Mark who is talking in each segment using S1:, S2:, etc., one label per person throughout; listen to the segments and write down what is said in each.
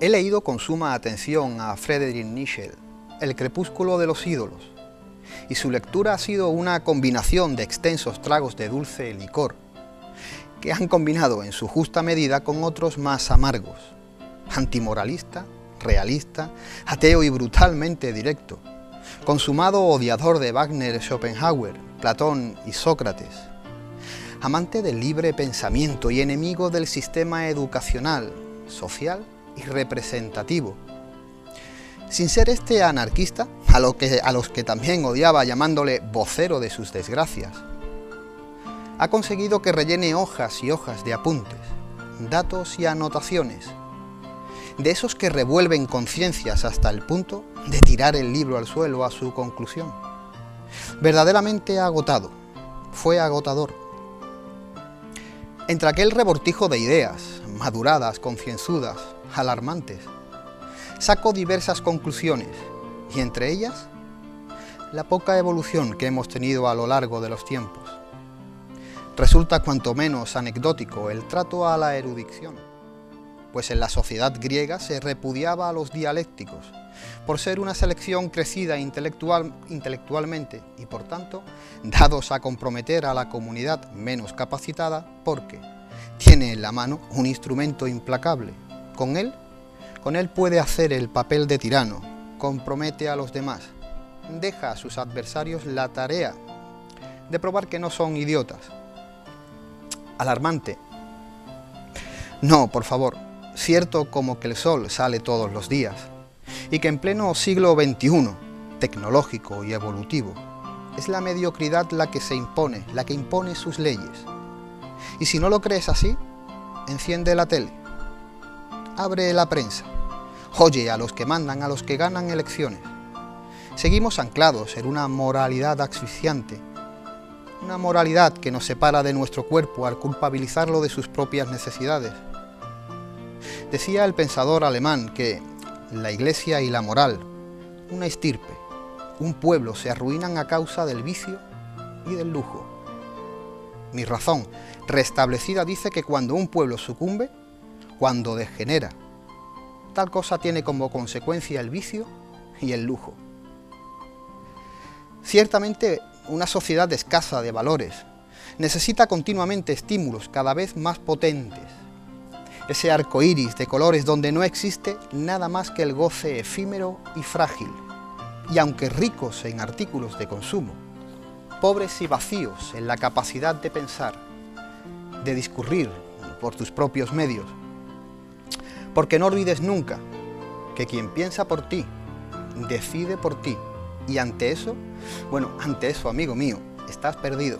S1: He leído con suma atención a Friedrich Nietzsche, El crepúsculo de los ídolos, y su lectura ha sido una combinación de extensos tragos de dulce licor, que han combinado en su justa medida con otros más amargos, antimoralista, realista, ateo y brutalmente directo, consumado odiador de Wagner, Schopenhauer, Platón y Sócrates, amante del libre pensamiento y enemigo del sistema educacional, social y representativo. Sin ser este anarquista, a los que también odiaba llamándole vocero de sus desgracias, ha conseguido que rellene hojas y hojas de apuntes, datos y anotaciones, de esos que revuelven conciencias hasta el punto de tirar el libro al suelo a su conclusión. Verdaderamente agotado, fue agotador. Entre aquel rebortijo de ideas, maduradas, concienzudas, alarmantes, saco diversas conclusiones, y entre ellas, la poca evolución que hemos tenido a lo largo de los tiempos. Resulta cuanto menos anecdótico el trato a la erudición, pues en la sociedad griega se repudiaba a los dialécticos, por ser una selección crecida intelectualmente y por tanto dados a comprometer a la comunidad menos capacitada porque tiene en la mano un instrumento implacable. Con él puede hacer el papel de tirano, compromete a los demás, deja a sus adversarios la tarea de probar que no son idiotas. Alarmante. No, por favor, cierto como que el sol sale todos los días y que en pleno siglo XXI, tecnológico y evolutivo, es la mediocridad la que se impone, la que impone sus leyes. Y si no lo crees así, enciende la tele, abre la prensa, oye a los que mandan, a los que ganan elecciones. Seguimos anclados en una moralidad asfixiante, una moralidad que nos separa de nuestro cuerpo al culpabilizarlo de sus propias necesidades. Decía el pensador alemán que la Iglesia y la moral, una estirpe, un pueblo se arruinan a causa del vicio y del lujo. Mi razón restablecida dice que cuando un pueblo sucumbe, cuando degenera, tal cosa tiene como consecuencia el vicio y el lujo. Ciertamente, una sociedad escasa de valores necesita continuamente estímulos cada vez más potentes. Ese arco iris de colores donde no existe nada más que el goce efímero y frágil, y aunque ricos en artículos de consumo, pobres y vacíos en la capacidad de pensar, de discurrir por tus propios medios. Porque no olvides nunca que quien piensa por ti, decide por ti, y ante eso, amigo mío, estás perdido.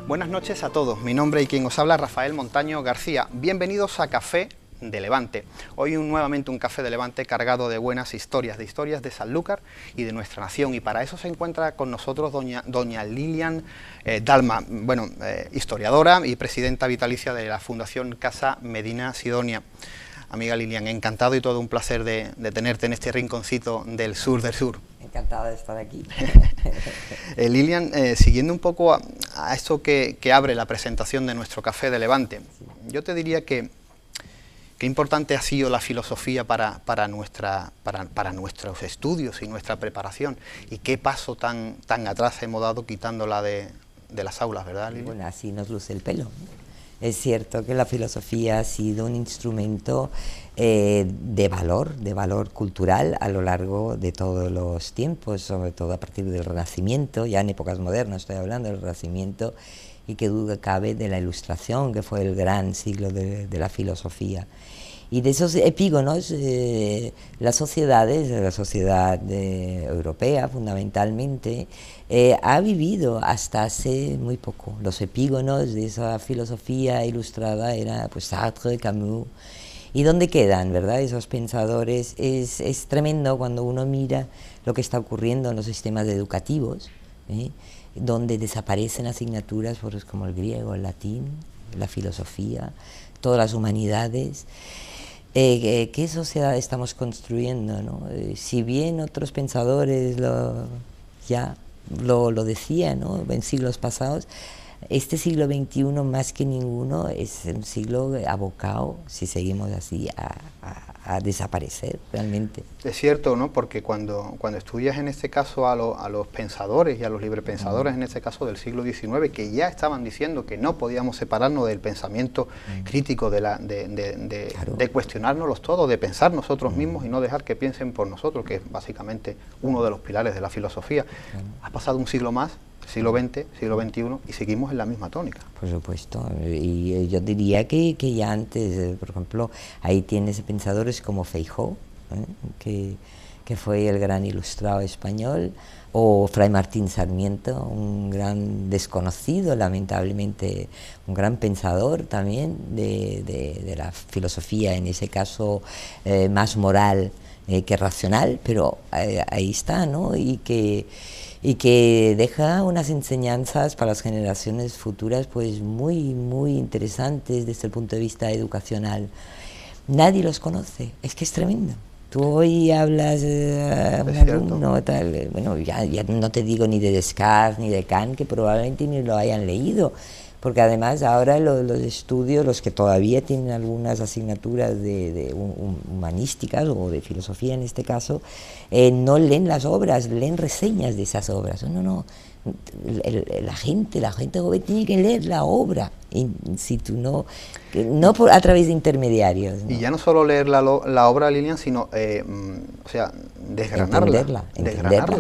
S1: Buenas noches a todos, mi nombre y quien os habla Rafael Montaño García. Bienvenidos a Café de Levante. Hoy nuevamente un Café de Levante cargado de buenas historias, de Sanlúcar y de nuestra nación. Y para eso se encuentra con nosotros doña Lilian Dalma, historiadora y presidenta vitalicia de la Fundación Casa Medina Sidonia. Amiga Lilian, encantado y todo un placer de tenerte en este rinconcito del sur del sur.
S2: Encantada de estar aquí.
S1: Lilian, siguiendo un poco a esto que abre la presentación de nuestro Café de Levante, sí, yo te diría que qué importante ha sido la filosofía para nuestros estudios y nuestra preparación, y qué paso tan atrás hemos dado quitándola de las aulas, ¿verdad, Lilian?
S2: Bueno, así nos luce el pelo. Es cierto que la filosofía ha sido un instrumento de valor cultural a lo largo de todos los tiempos, sobre todo a partir del Renacimiento, ya en épocas modernas estoy hablando del Renacimiento, y que duda cabe de la Ilustración, que fue el gran siglo de la filosofía. Y de esos epígonos, la sociedad europea fundamentalmente, ha vivido hasta hace muy poco. Los epígonos de esa filosofía ilustrada eran pues, Sartre, Camus. ¿Y dónde quedan, verdad, esos pensadores? Es tremendo cuando uno mira lo que está ocurriendo en los sistemas educativos, donde desaparecen asignaturas pues, como el griego, el latín, la filosofía, todas las humanidades. ¿Qué sociedad estamos construyendo, ¿no? Si bien otros pensadores lo decían, ¿no?, en siglos pasados, este siglo XXI más que ninguno es un siglo abocado, si seguimos así, a desaparecer realmente.
S1: Es cierto, ¿no? Porque cuando estudias en este caso a los pensadores y a los librepensadores, en este caso del siglo XIX, que ya estaban diciendo que no podíamos separarnos del pensamiento crítico,
S2: Claro.
S1: de cuestionárnoslos todos, de pensar nosotros mismos y no dejar que piensen por nosotros, que es básicamente uno de los pilares de la filosofía. Ha pasado un siglo más, siglo XX, siglo XXI, y seguimos en la misma tónica.
S2: Por supuesto, y yo diría que ya antes, por ejemplo, ahí tienes pensadores como Feijóo, que fue el gran ilustrado español, o Fray Martín Sarmiento, un gran desconocido, lamentablemente, un gran pensador también de la filosofía, en ese caso más moral que racional, pero ahí está, ¿no? Y que deja unas enseñanzas para las generaciones futuras pues muy, muy interesantes desde el punto de vista educacional. Nadie los conoce, es que es tremendo. Tú hoy hablas a un alumno, tal, bueno, ya no te digo ni de Descartes ni de Kant, que probablemente ni lo hayan leído, porque además ahora los estudios, los que todavía tienen algunas asignaturas de humanísticas o de filosofía en este caso, no leen las obras, leen reseñas de esas obras. No, la gente joven tiene que leer la obra, si tú no a través de intermediarios, ¿no?
S1: Y ya no solo leer la obra, Lilian, sino o sea, desgranarla,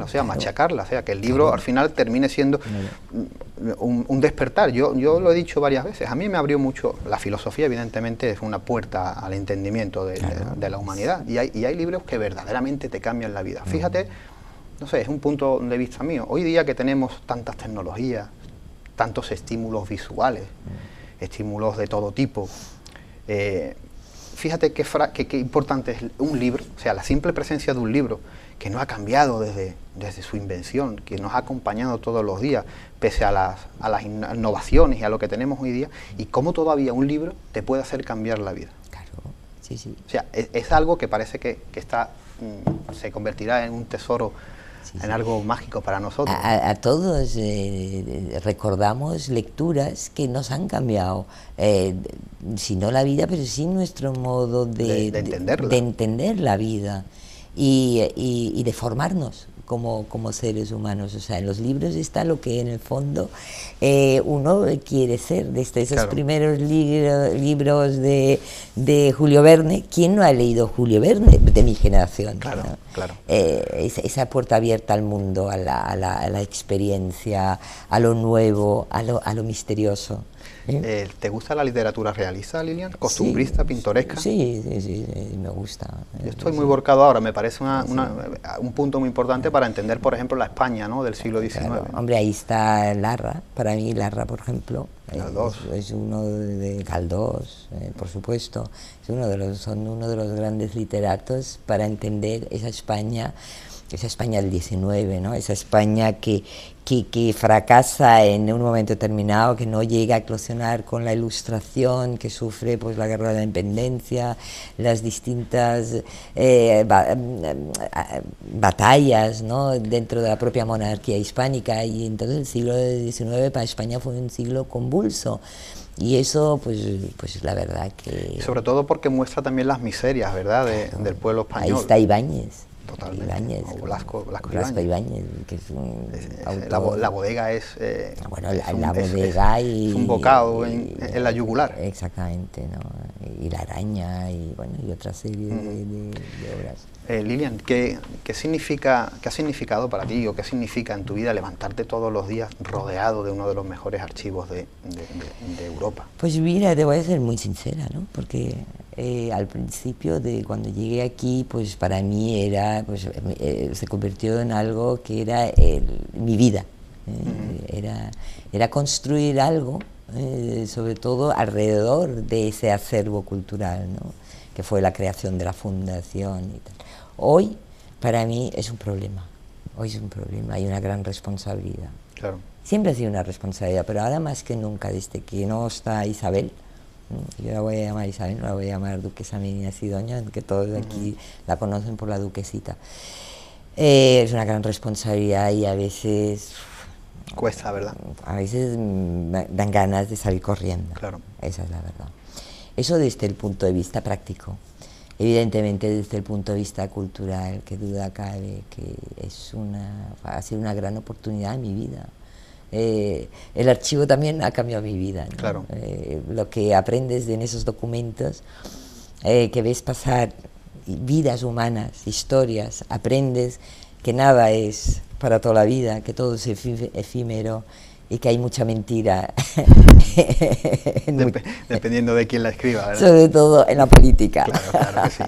S1: o sea, machacarla, o sea, que el libro al final termine siendo un despertar. Yo lo he dicho varias veces, a mí me abrió mucho, la filosofía evidentemente es una puerta al entendimiento de la humanidad, y hay libros que verdaderamente te cambian la vida. Fíjate, no sé, es un punto de vista mío, hoy día que tenemos tantas tecnologías, tantos estímulos visuales, estímulos de todo tipo, fíjate qué importante es un libro, o sea, la simple presencia de un libro que no ha cambiado desde su invención, que nos ha acompañado todos los días, pese a las innovaciones y a lo que tenemos hoy día, y cómo todavía un libro te puede hacer cambiar la vida.
S2: Claro, sí.
S1: O sea, es algo que parece que se convertirá en un tesoro, en algo mágico para nosotros.
S2: A todos recordamos lecturas que nos han cambiado, si no la vida, pero sí nuestro modo de entender la vida y de formarnos como seres humanos. O sea, en los libros está lo que en el fondo uno quiere ser. Desde esos primeros libros de Julio Verne, ¿quién no ha leído Julio Verne de mi generación?
S1: Claro,
S2: ¿no?
S1: claro.
S2: Esa puerta abierta al mundo, a la experiencia, a lo nuevo, a lo misterioso.
S1: ¿Te gusta la literatura realista, Lilian? ¿Costumbrista, pintoresca?
S2: Sí, me gusta.
S1: Yo estoy muy volcado ahora, me parece un punto muy importante para entender, por ejemplo, la España, ¿no?, del siglo XIX.
S2: Claro. Hombre, ahí está Larra, para mí Larra, por ejemplo, es uno de Galdós, por supuesto, son uno de los grandes literatos para entender esa España del XIX, ¿no? Esa España que fracasa en un momento determinado, que no llega a eclosionar con la Ilustración, que sufre pues la guerra de la independencia, las distintas batallas, ¿no?, dentro de la propia monarquía hispánica, y entonces el siglo XIX para España fue un siglo convulso. Y eso, pues la verdad que...
S1: Y sobre todo porque muestra también las miserias, ¿verdad?, del pueblo español.
S2: Ahí está Ibáñez.
S1: Totalmente.
S2: Ibáñez,
S1: o Blasco
S2: Ibáñez, que es un
S1: autor. La bodega es...
S2: bueno, la bodega
S1: es un bocado en la yugular.
S2: Exactamente, ¿no? Y La araña, y bueno, y otra serie de obras.
S1: Lilian, ¿qué ha significado para ti, o qué significa en tu vida levantarte todos los días rodeado de uno de los mejores archivos de Europa?
S2: Pues mira, te voy a ser muy sincera, ¿no? Porque al principio, cuando llegué aquí, pues para mí era, se convirtió en algo que era mi vida. Era construir algo, sobre todo alrededor de ese acervo cultural, ¿no?, que fue la creación de la fundación y tal. Hoy, para mí, es un problema. Hay una gran responsabilidad.
S1: Claro.
S2: Siempre ha sido una responsabilidad, pero ahora más que nunca, desde que no está Isabel, yo la voy a llamar Isabel, no la voy a llamar Duquesa Medina Sidonia, que todos aquí la conocen por la duquesita. Es una gran responsabilidad, y a veces
S1: Cuesta, ¿verdad?
S2: A veces dan ganas de salir corriendo.
S1: Claro.
S2: Esa es la verdad. Eso desde el punto de vista práctico. Evidentemente, desde el punto de vista cultural, que duda cabe que ha sido una gran oportunidad en mi vida. El archivo también ha cambiado mi vida, ¿no?
S1: Claro.
S2: Lo que aprendes en esos documentos, que ves pasar vidas humanas, historias, aprendes que nada es para toda la vida, que todo es efímero y que hay mucha mentira.
S1: Dependiendo de quién la escriba, ¿verdad?
S2: Sobre todo en la política.
S1: Claro que sí.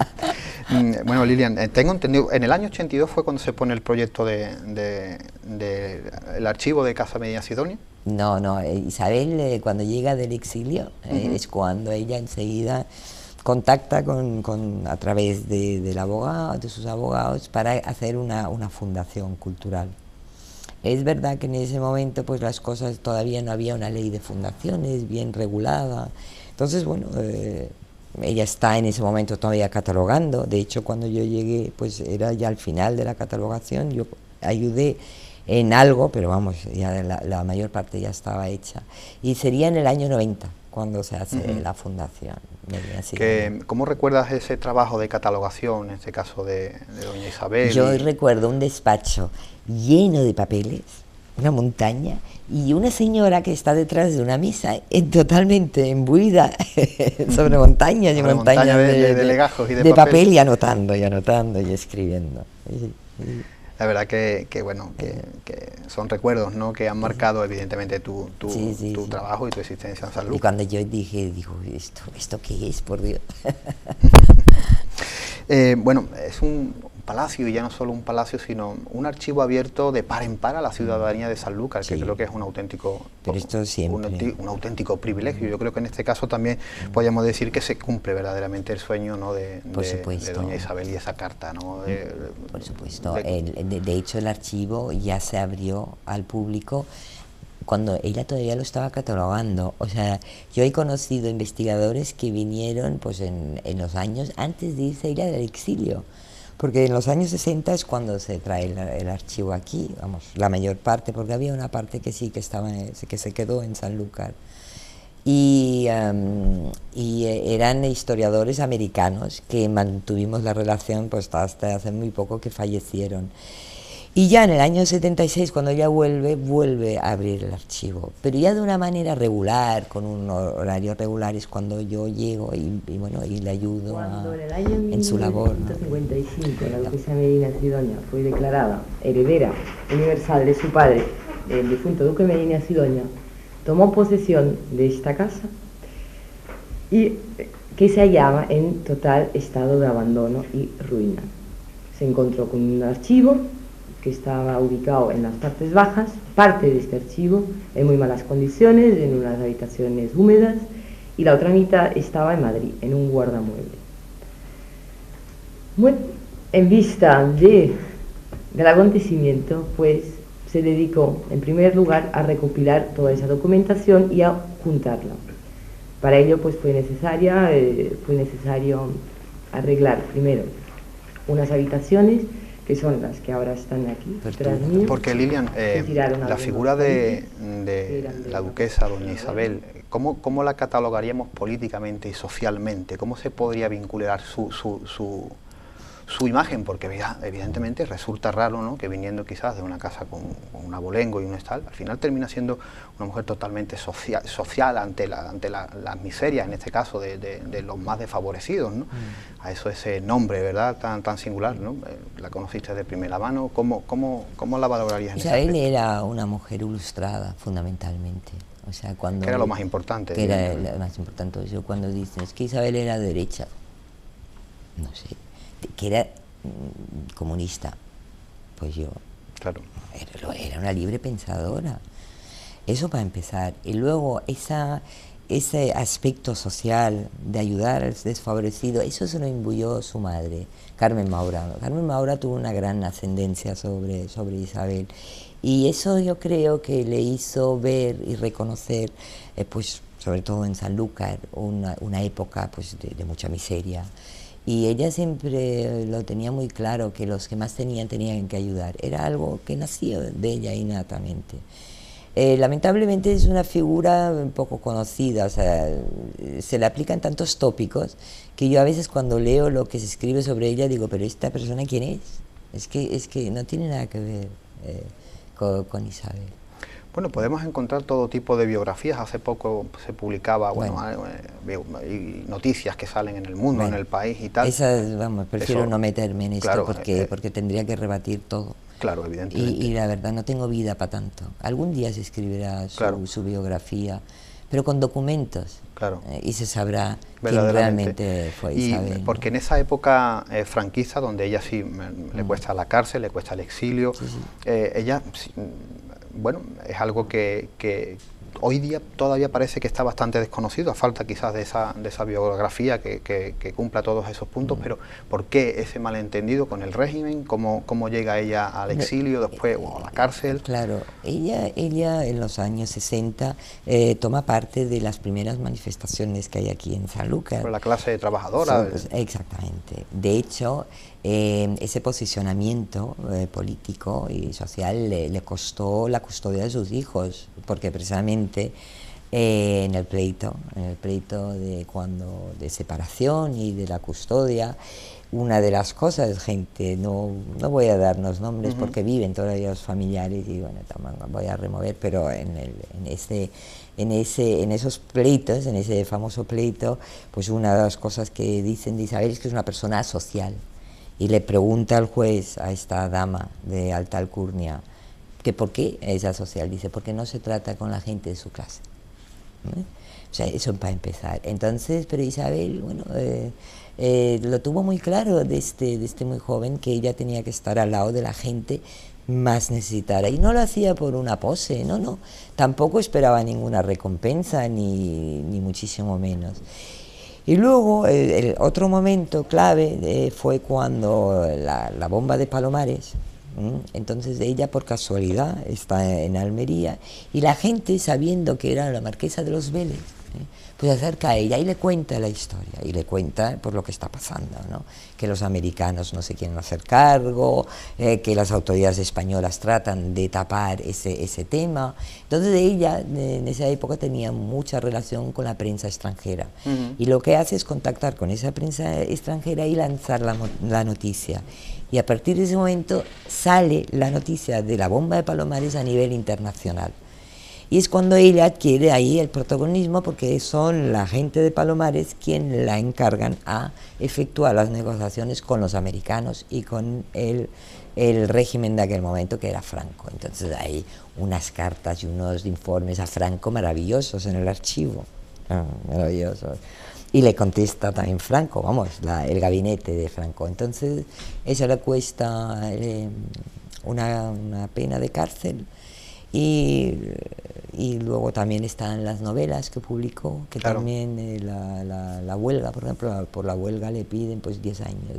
S1: Bueno, Lilian, tengo entendido, en el año 82 fue cuando se pone el proyecto el archivo de Casa Medina Sidonia.
S2: No, Isabel cuando llega del exilio es cuando ella enseguida contacta a través del abogado, de sus abogados, para hacer una fundación cultural. Es verdad que en ese momento pues las cosas, todavía no había una ley de fundaciones bien regulada. Entonces, bueno, ella está en ese momento todavía catalogando. De hecho, cuando yo llegué, pues era ya al final de la catalogación. Yo ayudé en algo, pero vamos, ya la mayor parte ya estaba hecha. Y sería en el año 90 cuando se hace la fundación.
S1: ¿Cómo recuerdas ese trabajo de catalogación, en este caso de doña Isabel?
S2: Yo recuerdo un despacho lleno de papeles, una montaña, y una señora que está detrás de una mesa, totalmente imbuida sobre montañas y montañas
S1: de legajos y
S2: de papel, y anotando y escribiendo.
S1: La verdad que son recuerdos, ¿no?, que han marcado evidentemente tu trabajo y tu existencia en Sanlúcar.
S2: Y cuando yo digo, ¿esto qué es, por Dios?
S1: Bueno, es un palacio, y ya no solo un palacio, sino un archivo abierto de par en par a la ciudadanía de Sanlúcar, que creo que es un auténtico privilegio. Yo creo que en este caso también podríamos decir que se cumple verdaderamente el sueño, ¿no?, de doña Isabel y esa carta, ¿no?
S2: Por supuesto. De hecho, el archivo ya se abrió al público cuando ella todavía lo estaba catalogando. O sea, yo he conocido investigadores que vinieron pues en los años antes de irse a ir al exilio, porque en los años 60 es cuando se trae el archivo aquí, vamos, la mayor parte, porque había una parte que sí, que se quedó en Sanlúcar. Y eran historiadores americanos que mantuvimos la relación pues hasta hace muy poco, que fallecieron. Y ya en el año 76, cuando ella vuelve a abrir el archivo, pero ya de una manera regular, con un horario regular, es cuando yo llego y le ayudo en su labor.
S3: En el año 1955, la duquesa Medina Sidonia fue declarada heredera universal de su padre, el difunto duque Medina Sidonia, tomó posesión de esta casa, y que se hallaba en total estado de abandono y ruina. Se encontró con un archivo que estaba ubicado en las partes bajas, parte de este archivo en muy malas condiciones, en unas habitaciones húmedas, y la otra mitad estaba en Madrid, en un guardamueble. Bueno, en vista del acontecimiento, pues se dedicó en primer lugar a recopilar toda esa documentación y a juntarla. Para ello pues fue necesario arreglar primero unas habitaciones, que son las que ahora están aquí detrás mío.
S1: Porque Lilian, la figura de la duquesa, doña Isabel, ¿cómo la catalogaríamos políticamente y socialmente? ¿Cómo se podría vincular su imagen? Porque evidentemente resulta raro, ¿no?, que viniendo quizás de una casa con un abolengo y un estal, al final termina siendo una mujer totalmente social ante las miserias, en este caso, de los más desfavorecidos, ¿no? A eso ese nombre, ¿verdad?, tan singular, ¿no? La conociste de primera mano. ¿Cómo la valorarías en ese aspecto?
S2: Isabel era una mujer ilustrada, fundamentalmente. O sea,
S1: que era lo más importante.
S2: Que era lo más importante. Yo cuando dicen, es que Isabel era derecha, no sé, que era comunista, pues yo,
S1: claro,
S2: era una libre pensadora. Eso para empezar. Y luego ese aspecto social de ayudar al desfavorecido, eso se lo imbuyó su madre, Carmen Maura. Carmen Maura tuvo una gran ascendencia sobre Isabel, y eso yo creo que le hizo ver y reconocer, pues sobre todo en Sanlúcar, una época pues de mucha miseria. Y ella siempre lo tenía muy claro, que los que más tenían que ayudar. Era algo que nació de ella innatamente. Lamentablemente es una figura un poco conocida, o sea, se le aplican tantos tópicos que yo a veces cuando leo lo que se escribe sobre ella digo, pero ¿esta persona quién es? Es que no tiene nada que ver con Isabel.
S1: Bueno, podemos encontrar todo tipo de biografías. Hace poco se publicaba, y noticias que salen en El Mundo, en El País y tal.
S2: Esas, vamos, prefiero no meterme en esto,
S1: claro,
S2: porque tendría que rebatir todo.
S1: Claro, evidentemente.
S2: Y la verdad, no tengo vida para tanto. Algún día se escribirá su biografía, pero con documentos.
S1: Claro.
S2: Y se sabrá quién realmente fue Isabel.
S1: Porque en esa época franquista, donde ella sí le cuesta la cárcel, le cuesta el exilio, ella... Bueno, es algo que hoy día todavía parece que está bastante desconocido, a falta quizás de esa biografía que cumpla todos esos puntos, pero ¿por qué ese malentendido con el régimen? ¿Cómo llega ella al exilio después o a la cárcel?
S2: Claro, ella en los años 60 toma parte de las primeras manifestaciones que hay aquí en Sanlúcar.
S1: Por la clase trabajadora.
S2: Exactamente. De hecho, ese posicionamiento político y social le costó la custodia de sus hijos, porque precisamente en el pleito de separación y de la custodia, una de las cosas, gente, no voy a darnos nombres porque viven todavía los familiares y bueno, tampoco voy a remover, pero en esos pleitos, en ese famoso pleito, pues una de las cosas que dicen de Isabel es que es una persona asocial. Y le pregunta al juez, a esta dama de alta alcurnia, que por qué es asocial. Dice, porque no se trata con la gente de su clase. O sea, eso para empezar. Entonces, pero Isabel, bueno, lo tuvo muy claro desde muy joven, que ella tenía que estar al lado de la gente más necesitada. Y no lo hacía por una pose, no. Tampoco esperaba ninguna recompensa, ni muchísimo menos. Y luego, el otro momento clave fue cuando la bomba de Palomares. Entonces ella por casualidad está en Almería y la gente, sabiendo que era la marquesa de los Vélez, pues se acerca a ella y le cuenta la historia, y le cuenta por lo que está pasando, ¿no? Que los americanos no se quieren hacer cargo, que las autoridades españolas tratan de tapar ese tema. Entonces ella en esa época tenía mucha relación con la prensa extranjera, y lo que hace es contactar con esa prensa extranjera y lanzar la noticia. Y a partir de ese momento sale la noticia de la bomba de Palomares a nivel internacional. Y es cuando ella adquiere ahí el protagonismo, porque son la gente de Palomares quien la encargan a efectuar las negociaciones con los americanos y con el régimen de aquel momento, que era Franco. Entonces hay unas cartas y unos informes a Franco maravillosos en el archivo, maravillosos. Y le contesta también Franco, vamos, el gabinete de Franco. Entonces eso le cuesta una pena de cárcel. Y luego también están las novelas que publicó, que claro, también la huelga, por ejemplo, por la huelga le piden pues 10 años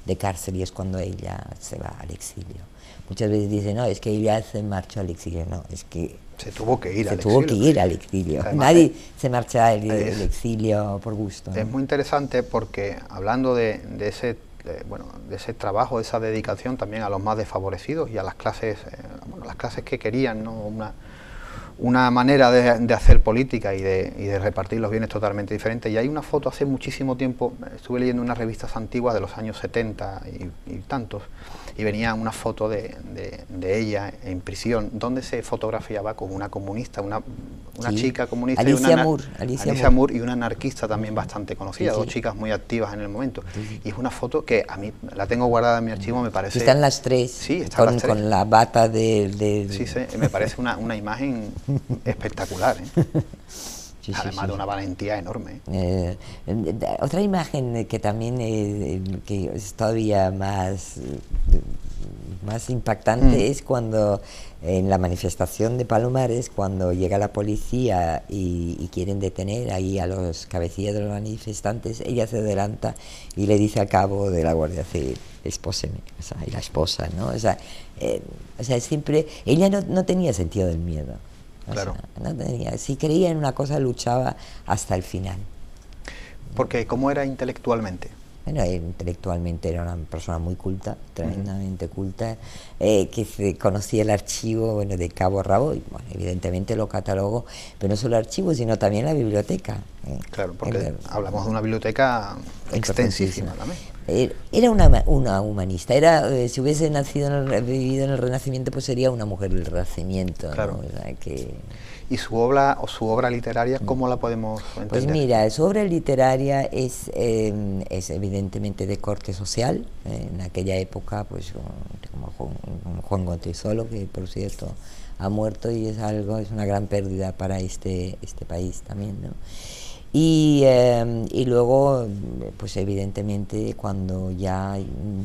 S2: de cárcel, y es cuando ella se va al exilio. Muchas veces dicen, no, es que ella se marchó al exilio. No, es que
S1: se tuvo que ir
S2: al exilio. Además, nadie se marcha al exilio por gusto, ¿no?
S1: Es muy interesante porque, hablando de ese trabajo, de esa dedicación también a los más desfavorecidos y a las clases, las clases que querían, ¿no? Una manera de hacer política y de repartir los bienes totalmente diferente. Y hay una foto hace muchísimo tiempo, estuve leyendo unas revistas antiguas de los años 70 y tantos, y venía una foto de ella en prisión, donde se fotografiaba con una comunista, una chica comunista, Alicia Moore, y una anarquista también bastante conocida, dos chicas muy activas en el momento. Y es una foto que a mí la tengo guardada en mi archivo, me parece...
S2: Están las tres, con la bata
S1: Sí, me parece una imagen espectacular, ¿eh? Además de una valentía enorme.
S2: Otra imagen que también que es todavía más impactante es cuando en la manifestación de Palomares, cuando llega la policía y quieren detener ahí a los cabecillas de los manifestantes, ella se adelanta y le dice al cabo de la Guardia Civil, espóseme, y la esposa, ¿no? O sea, siempre, ella no tenía sentido del miedo.
S1: Claro.
S2: No tenía. Si creía en una cosa, luchaba hasta el final.
S1: Porque ¿cómo era intelectualmente?
S2: Bueno, intelectualmente era una persona muy culta, tremendamente culta, que conocía el archivo, bueno, de cabo a rabo, y bueno, evidentemente lo catalogó, pero no solo el archivo, sino también la biblioteca.
S1: Claro, porque hablamos de una biblioteca extensísima también.
S2: Era una humanista, si hubiese vivido en el Renacimiento, pues sería una mujer del Renacimiento.
S1: Claro.
S2: ¿No? O sea, que...
S1: ¿Y su obra literaria, cómo la podemos entender?
S2: Pues mira, su obra literaria es evidentemente de corte social. En aquella época, pues como Juan Gontrisolo, que por cierto ha muerto y es una gran pérdida para este país también, ¿no? Y luego, pues evidentemente, cuando ya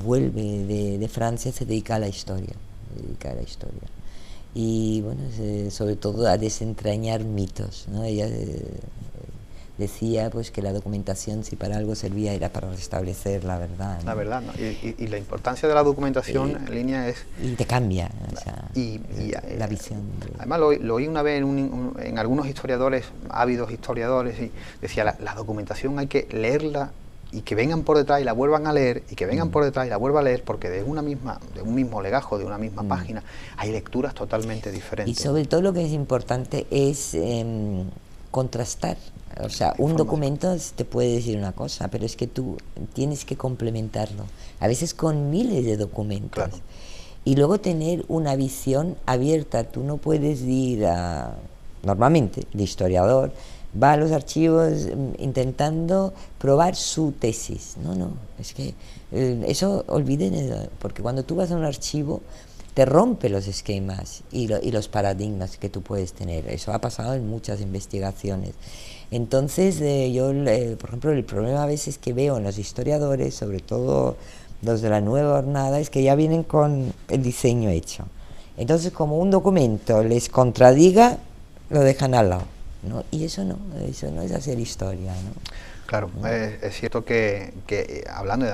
S2: vuelve de Francia, se dedica a la historia. Y bueno, sobre todo a desentrañar mitos, ¿no? Ella decía pues que la documentación, si para algo servía, era para restablecer la verdad, ¿no? La verdad,
S1: ¿no? Y la importancia de la documentación en línea es...
S2: Y te cambia, o sea, la visión.
S1: Además lo oí una vez en algunos historiadores, ávidos historiadores, y decía, la documentación hay que leerla y que vengan por detrás y la vuelvan a leer, y que vengan por detrás y la vuelvan a leer, porque de un mismo legajo, de una misma página, hay lecturas totalmente diferentes.
S2: Y sobre todo lo que es importante es contrastar. O sea, un documento te puede decir una cosa, pero es que tú tienes que complementarlo, a veces con miles de documentos.
S1: Claro.
S2: Y luego tener una visión abierta. Tú no puedes ir normalmente, el historiador va a los archivos intentando probar su tesis. No, es que eso olviden, porque cuando tú vas a un archivo te rompe los esquemas y los paradigmas que tú puedes tener. Eso ha pasado en muchas investigaciones. Entonces yo, por ejemplo, el problema a veces que veo en los historiadores, sobre todo los de la nueva jornada, es que ya vienen con el diseño hecho. Entonces, como un documento les contradiga, lo dejan al lado, ¿no? Y eso no es hacer historia, ¿no?
S1: Claro, es cierto que hablando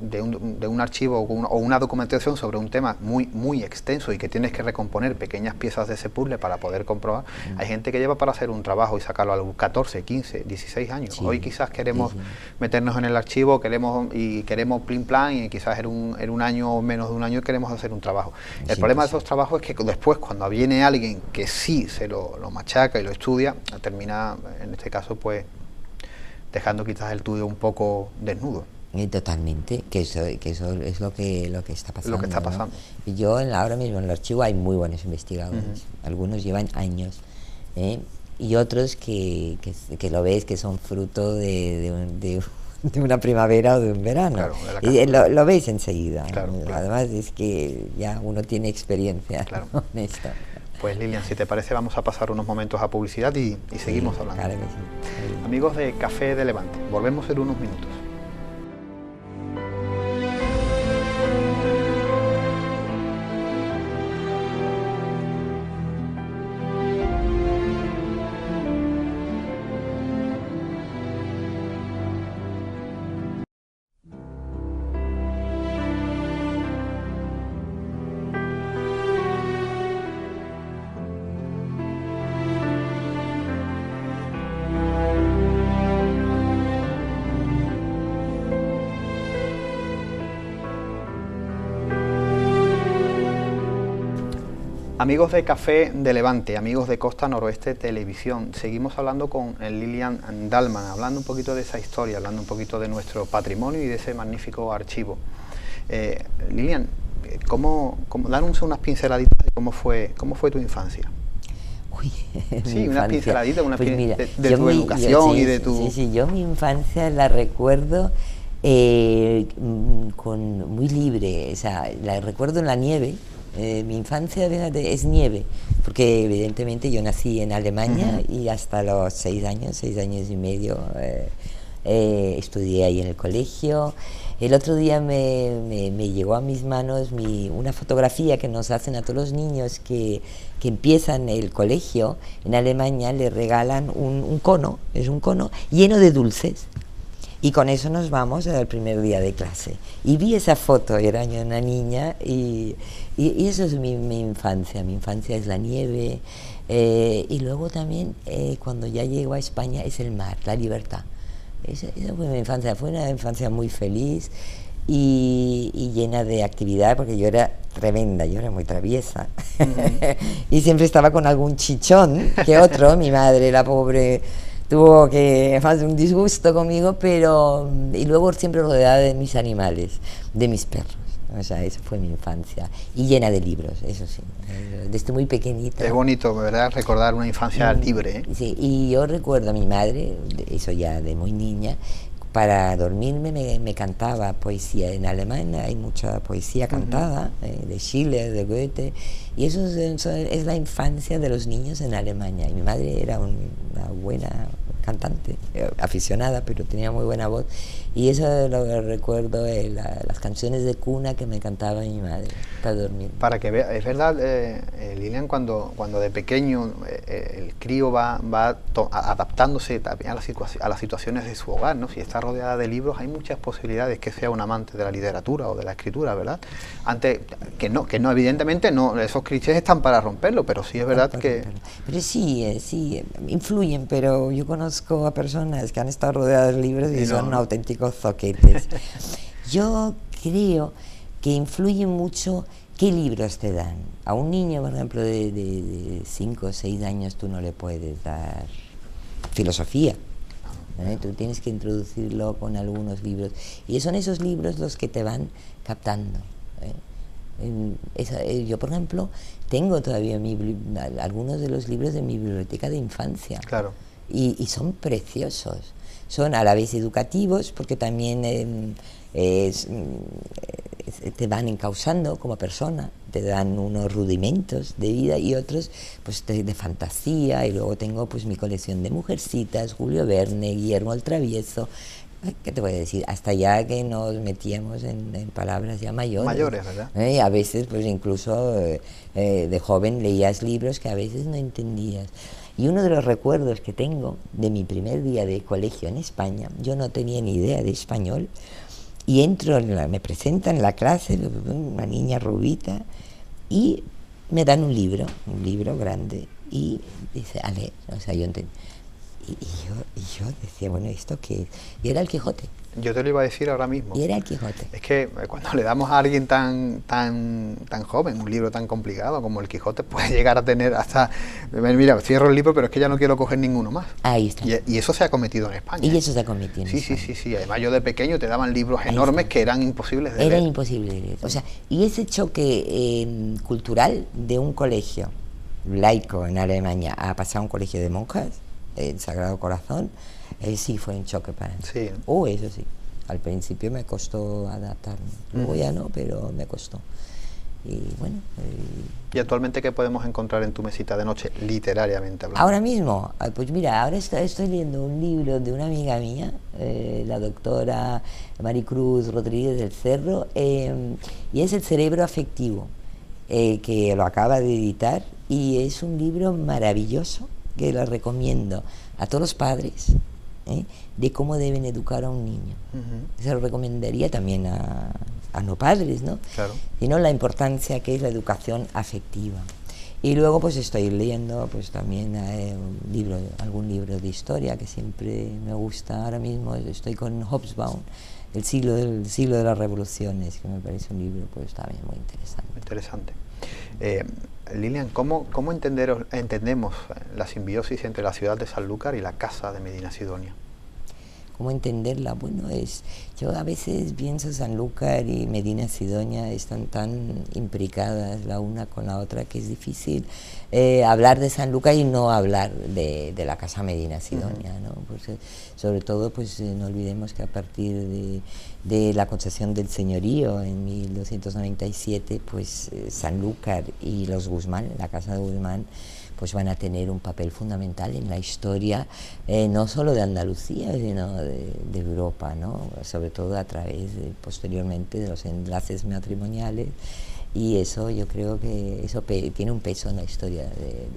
S1: de un archivo o una documentación sobre un tema muy extenso y que tienes que recomponer pequeñas piezas de ese puzzle para poder comprobar, hay gente que lleva para hacer un trabajo y sacarlo a los 14, 15, 16 años. Sí. Hoy quizás queremos meternos en el archivo, queremos plim plan, y quizás en un año o menos de un año queremos hacer un trabajo. El problema de esos trabajos es que después, cuando viene alguien que sí se lo machaca y lo estudia, termina, en este caso, pues dejando quizás el tuyo un poco desnudo.
S2: Totalmente, que eso es lo que está pasando.
S1: Lo que está pasando.
S2: ¿No? Y yo ahora mismo en el archivo hay muy buenos investigadores, algunos llevan años, y otros que lo ves que son fruto de una primavera o de un verano. Claro, y lo ves enseguida.
S1: Claro.
S2: Además es que ya uno tiene experiencia, ¿no? En esto.
S1: Pues Lilian, si te parece, vamos a pasar unos momentos a publicidad y seguimos hablando.
S2: Claro que sí.
S1: Amigos de Café de Levante, volvemos en unos minutos. Amigos de Café de Levante, amigos de Costa Noroeste Televisión, seguimos hablando con Lilian Dallman, hablando un poquito de esa historia, hablando un poquito de nuestro patrimonio y de ese magnífico archivo. Lilian, danos unas pinceladitas de cómo fue tu infancia.
S2: Uy,
S1: sí, una pinceladita,
S2: pues mira,
S1: de tu educación y de tu...
S2: Sí, yo mi infancia la recuerdo muy libre, o sea, la recuerdo en la nieve. Mi infancia, fíjate, es nieve, porque evidentemente yo nací en Alemania y hasta los 6 años y medio estudié ahí en el colegio. El otro día me llegó a mis manos una fotografía que nos hacen a todos los niños que empiezan el colegio en Alemania. Le regalan un cono, es un cono lleno de dulces. Y con eso nos vamos al primer día de clase. Y vi esa foto, era yo una niña, y eso es mi infancia. Mi infancia es la nieve, y luego también cuando ya llego a España es el mar, la libertad. Esa fue mi infancia, fue una infancia muy feliz y llena de actividad, porque yo era tremenda, yo era muy traviesa. Y siempre estaba con algún chichón que otro. Mi madre, la pobre, tuvo que hacer un disgusto conmigo, pero... Y luego siempre rodeada de mis animales, de mis perros. O sea, eso fue mi infancia. Y llena de libros, eso sí. Desde muy pequeñita.
S1: Es bonito, ¿verdad? Recordar una infancia libre, ¿eh?
S2: Sí, y yo recuerdo a mi madre, eso ya de muy niña, para dormirme me cantaba poesía. En alemán hay mucha poesía cantada, de Schiller, de Goethe, y eso es la infancia de los niños en Alemania. Y mi madre era una buena cantante, aficionada, pero tenía muy buena voz, y eso lo recuerdo, las canciones de cuna que me cantaba mi madre para dormir.
S1: Para que vea, es verdad, Lilian, cuando de pequeño el crío va adaptándose también a las situaciones de su hogar, ¿no? Si está rodeada de libros, hay muchas posibilidades que sea un amante de la literatura o de la escritura, ¿verdad? Antes, que no, evidentemente no, esos clichés están para romperlo, pero sí es verdad que...
S2: Pero sí, sí, influyen, pero yo conozco a personas que han estado rodeadas de libros y son auténticos zoquetes. Yo creo que influye mucho qué libros te dan. A un niño, por ejemplo, de 5 o 6 años, tú no le puedes dar filosofía. Tú tienes que introducirlo con algunos libros. Y son esos libros los que te van captando. Yo, por ejemplo, tengo todavía algunos de los libros de mi biblioteca de infancia.
S1: Claro.
S2: Y son preciosos. Son a la vez educativos, porque también te van encauzando como persona, te dan unos rudimentos de vida, y otros pues de fantasía. Y luego tengo pues mi colección de Mujercitas, Julio Verne, Guillermo el Travieso. ¿Qué te voy a decir? Hasta ya que nos metíamos en palabras ya mayores.
S1: Mayores, ¿verdad?
S2: A veces pues incluso de joven leías libros que a veces no entendías. Y uno de los recuerdos que tengo de mi primer día de colegio en España, yo no tenía ni idea de español, y entro, me presentan en la clase, una niña rubita, y me dan un libro grande, y dice, a leer, o sea, yo entendí. Y yo decía, bueno, ¿esto qué es? Y era el Quijote.
S1: Yo te lo iba a decir ahora mismo.
S2: Y era el Quijote.
S1: Es que cuando le damos a alguien tan joven un libro tan complicado como el Quijote, puede llegar a tener hasta... Mira, cierro el libro, pero es que ya no quiero coger ninguno más.
S2: Ahí está.
S1: Y eso se ha cometido en España.
S2: Y eso se ha cometido en España.
S1: Sí. Además, yo de pequeño te daban libros enormes que eran imposibles de leer.
S2: Eran imposibles de leer. O sea, y ese choque cultural de un colegio laico en Alemania a pasar a un colegio de monjas, el Sagrado Corazón, sí fue un choque para mí.
S1: Sí.
S2: Eso sí. Al principio me costó adaptarme. Luego ya no, pero me costó. Y bueno.
S1: ¿Y actualmente qué podemos encontrar en tu mesita de noche, literariamente hablando?
S2: Ahora mismo, pues mira, ahora estoy leyendo un libro de una amiga mía, la doctora Maricruz Rodríguez del Cerro, y es El cerebro afectivo, que lo acaba de editar, y es un libro maravilloso que lo recomiendo a todos los padres, de cómo deben educar a un niño. Se lo recomendaría también a no padres, ¿no?
S1: Claro.
S2: Sino la importancia que es la educación afectiva. Y luego pues estoy leyendo pues también algún libro de historia que siempre me gusta. Ahora mismo estoy con Hobsbawm, el siglo de las revoluciones, que me parece un libro pues también muy interesante.
S1: Interesante. Lilian, ¿cómo entendemos la simbiosis entre la ciudad de Sanlúcar y la casa de Medina Sidonia?
S2: ¿Cómo entenderla? Bueno, yo a veces pienso Sanlúcar y Medina Sidonia están tan imbricadas la una con la otra que es difícil hablar de Sanlúcar y no hablar de la casa Medina Sidonia, ¿no? Porque, sobre todo, pues no olvidemos que a partir de la concesión del señorío en 1297, pues Sanlúcar y los Guzmán, la casa de Guzmán, pues van a tener un papel fundamental en la historia, no solo de Andalucía, sino de Europa, ¿no? Sobre todo a través, posteriormente, de los enlaces matrimoniales, y eso yo creo que eso tiene un peso en la historia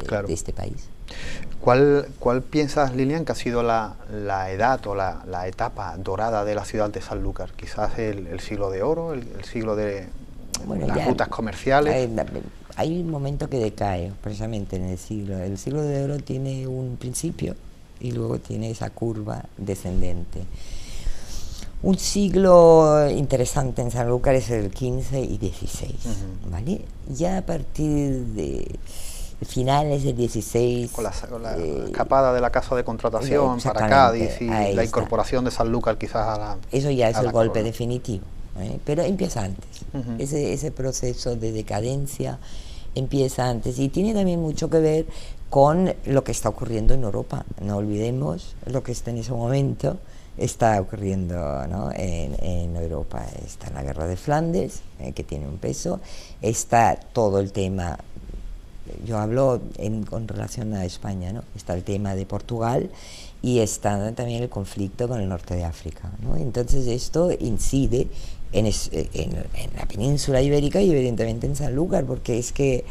S1: claro.
S2: de este país.
S1: ¿Cuál piensas, Lilian, que ha sido la edad o la etapa dorada de la ciudad de Sanlúcar? Quizás el siglo de oro, el siglo de las rutas comerciales.
S2: Hay un momento que decae, precisamente en el siglo. El siglo de oro tiene un principio, y luego tiene esa curva descendente. Un siglo interesante en Sanlúcar es el XV y XVI, ¿vale? Ya a partir de finales del XVI...
S1: Con la escapada de la casa de contratación para Cádiz y la incorporación de Sanlúcar quizás a la...
S2: Eso ya es el golpe
S1: corona
S2: definitivo, pero empieza antes. Ese proceso de decadencia empieza antes y tiene también mucho que ver con lo que está ocurriendo en Europa. No olvidemos lo que está en ese momento está ocurriendo, ¿no? en Europa. Está la guerra de Flandes, que tiene un peso, está todo el tema, yo hablo con relación a España, ¿no? Está el tema de Portugal y está también el conflicto con el norte de África, ¿no? Entonces esto incide en la península ibérica y evidentemente en Sanlúcar, porque es que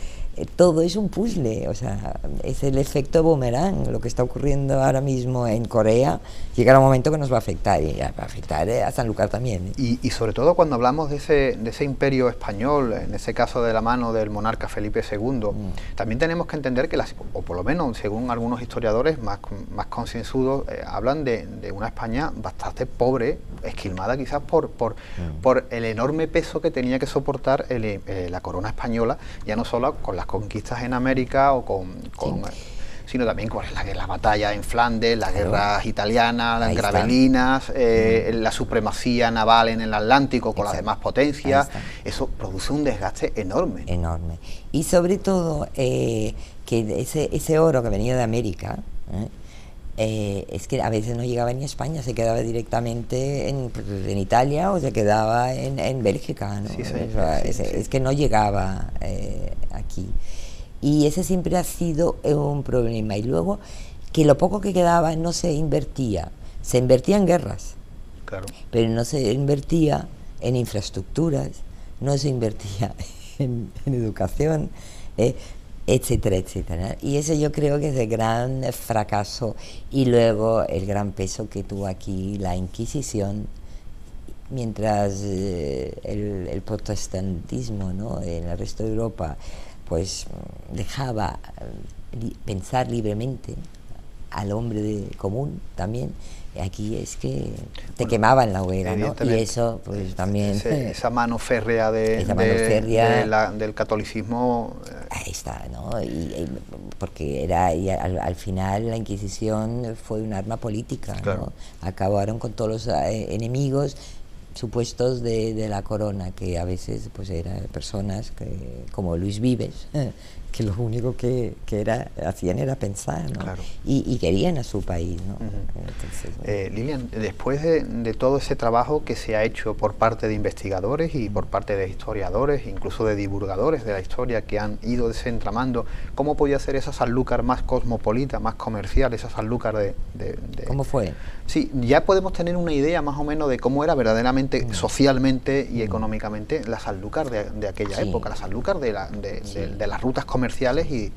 S2: todo es un puzzle, o sea, es el efecto boomerang. Lo que está ocurriendo ahora mismo en Corea llegará un momento que nos va a afectar, y va a afectar a Sanlúcar también.
S1: Y sobre todo cuando hablamos de ese imperio español, en ese caso de la mano del monarca Felipe II, también tenemos que entender que, o por lo menos según algunos historiadores más concienzudos, hablan de una España bastante pobre, esquilmada quizás por el enorme peso que tenía que soportar la corona española, ya no solo con las conquistas en América o sino también con la batalla en Flandes, las guerras italianas, las gravelinas, la supremacía naval en el Atlántico con las demás potencias. Eso produce un desgaste enorme.
S2: Enorme. Y sobre todo que ese oro que venía de América, es que a veces no llegaba ni a España, se quedaba directamente en Italia o se quedaba en Bélgica, ¿no? Es que no llegaba aquí. Y ese siempre ha sido un problema. Y luego, que lo poco que quedaba no se invertía. Se invertía en guerras,
S1: claro,
S2: pero no se invertía en infraestructuras, no se invertía en educación, etcétera, etcétera. Y ese yo creo que es el gran fracaso, y luego el gran peso que tuvo aquí la Inquisición, mientras el protestantismo, ¿no? en el resto de Europa pues dejaba pensar libremente al hombre común también. Aquí es que te quemaban la hoguera, ¿no? Y eso, pues también...
S1: Esa mano férrea del catolicismo...
S2: Ahí está, ¿no? Porque al final la Inquisición fue un arma política,
S1: claro,
S2: ¿no? Acabaron con todos los enemigos supuestos de la corona, que a veces pues eran personas como Luis Vives, que lo único que hacían era pensar, ¿no?
S1: Claro.
S2: Y querían a su país, ¿no? Entonces, bueno.
S1: Lilian, después de todo ese trabajo que se ha hecho por parte de investigadores y por parte de historiadores, incluso de divulgadores de la historia que han ido desentramando, ¿cómo podía ser esa Sanlúcar más cosmopolita, más comercial, esa Sanlúcar de...
S2: ¿Cómo fue?
S1: Sí, ya podemos tener una idea más o menos de cómo era verdaderamente, socialmente y económicamente la Sanlúcar de aquella época, la Sanlúcar de las rutas comerciales y...
S2: Sí.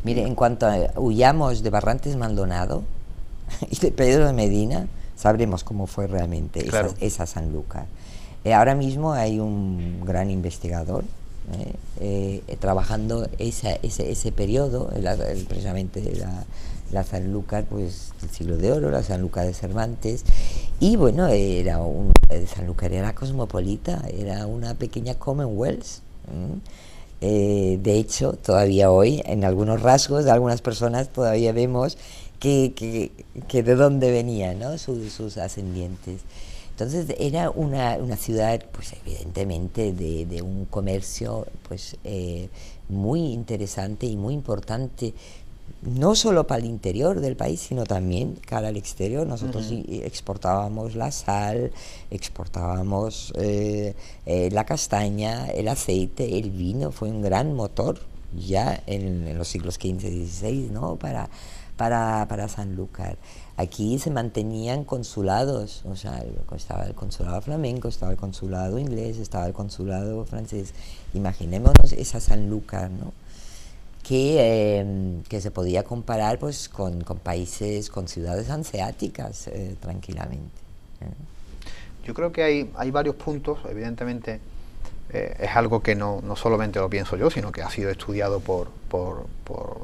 S2: Mire, en cuanto huyamos de Barrantes Maldonado y de Pedro de Medina, sabremos cómo fue realmente esa Sanlúcar. Ahora mismo hay un gran investigador trabajando ese periodo, precisamente la Sanlúcar pues, del siglo de oro, la Sanlúcar de Cervantes, y bueno, Sanlúcar era cosmopolita, era una pequeña Commonwealth. De hecho, todavía hoy, en algunos rasgos de algunas personas, todavía vemos que de dónde venían, ¿no? sus ascendientes. Entonces era una ciudad, pues evidentemente, de un comercio pues muy interesante y muy importante, no solo para el interior del país, sino también cara al exterior. Nosotros exportábamos la sal, exportábamos la castaña, el aceite, el vino. Fue un gran motor ya en los siglos XV y XVI, ¿no? para Sanlúcar. Aquí se mantenían consulados, o sea, estaba el consulado flamenco, estaba el consulado inglés, estaba el consulado francés. Imaginémonos esa Sanlúcar, ¿no? Que se podía comparar pues con países, con ciudades hanseáticas tranquilamente.
S1: Yo creo que hay varios puntos, evidentemente, es algo que no solamente lo pienso yo, sino que ha sido estudiado por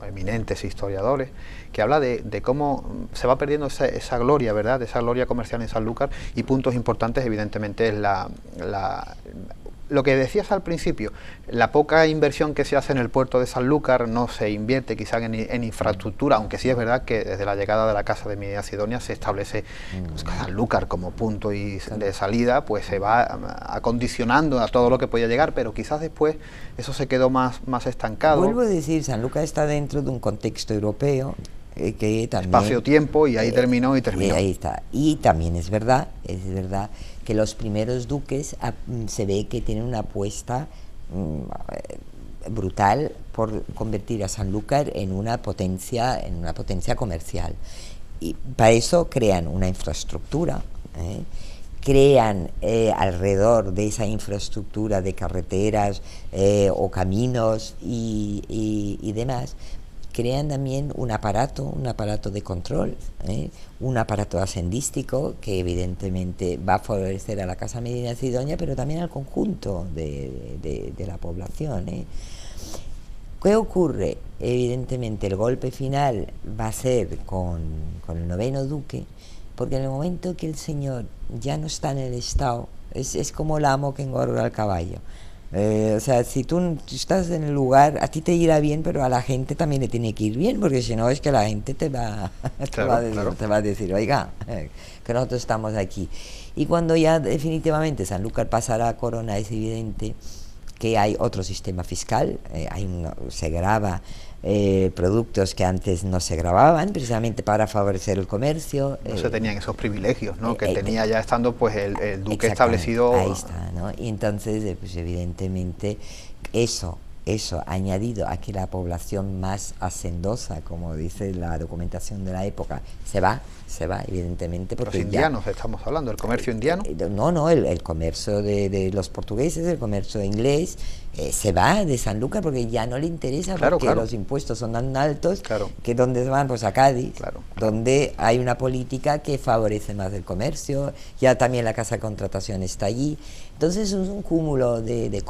S1: eminentes historiadores, que habla de cómo se va perdiendo esa gloria, ¿verdad?, esa gloria comercial en Sanlúcar, y puntos importantes evidentemente es lo que decías al principio, la poca inversión que se hace en el puerto de Sanlúcar. No se invierte quizás en infraestructura, aunque sí es verdad que desde la llegada de la Casa de Medina Sidonia se establece Sanlúcar como punto de salida, pues se va acondicionando a todo lo que podía llegar, pero quizás después eso se quedó más estancado.
S2: Vuelvo a decir, Sanlúcar está dentro de un contexto europeo que también...
S1: Espacio-tiempo, y ahí terminó.
S2: Ahí está. Y también es verdad que los primeros duques se ve que tienen una apuesta brutal por convertir a Sanlúcar en una potencia comercial. Y para eso crean una infraestructura, crean alrededor de esa infraestructura de carreteras o caminos y demás, crean también un aparato de control, un aparato ascendístico que evidentemente va a favorecer a la Casa Medina Sidonia, pero también al conjunto de la población. ¿Qué ocurre? Evidentemente el golpe final va a ser con el noveno duque, porque en el momento que el señor ya no está en el estado, es como el amo que engorda al caballo. O sea, si tú estás en el lugar, a ti te irá bien, pero a la gente también le tiene que ir bien, porque si no es que la gente te va a decir, oiga, que nosotros estamos aquí. Y cuando ya definitivamente Sanlúcar pasa a la corona, es evidente que hay otro sistema fiscal, se grava productos que antes no se grababan, precisamente para favorecer el comercio.
S1: No se tenían esos privilegios, ¿no?, que tenía ya estando pues el duque establecido.
S2: Ahí está, ¿no? Y entonces, pues evidentemente, eso añadido a que la población más hacendosa, como dice la documentación de la época, se va evidentemente. Porque
S1: los indianos estamos hablando, el comercio indiano.
S2: No, el comercio de los portugueses, el comercio inglés, se va de Sanlúcar porque ya no le interesa, porque los impuestos son tan altos que donde van, pues a Cádiz, donde hay una política que favorece más el comercio, ya también la casa de contratación está allí. Entonces es un cúmulo de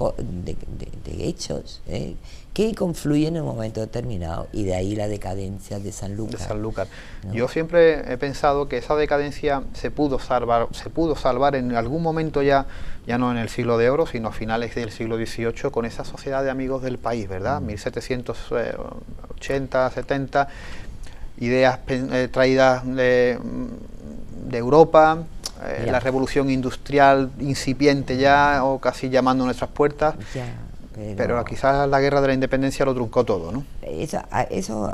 S2: hechos que confluyen en un momento determinado, y de ahí la decadencia de Sanlúcar. ¿No?
S1: Yo siempre he pensado que esa decadencia se pudo salvar en algún momento, ya no en el siglo de oro, sino a finales del siglo XVIII, con esa sociedad de amigos del país, ¿verdad? 1780, 70, ideas traídas de Europa, la revolución industrial incipiente ya, o casi llamando a nuestras puertas. Pero quizás la guerra de la independencia lo truncó todo, ¿no?
S2: Eso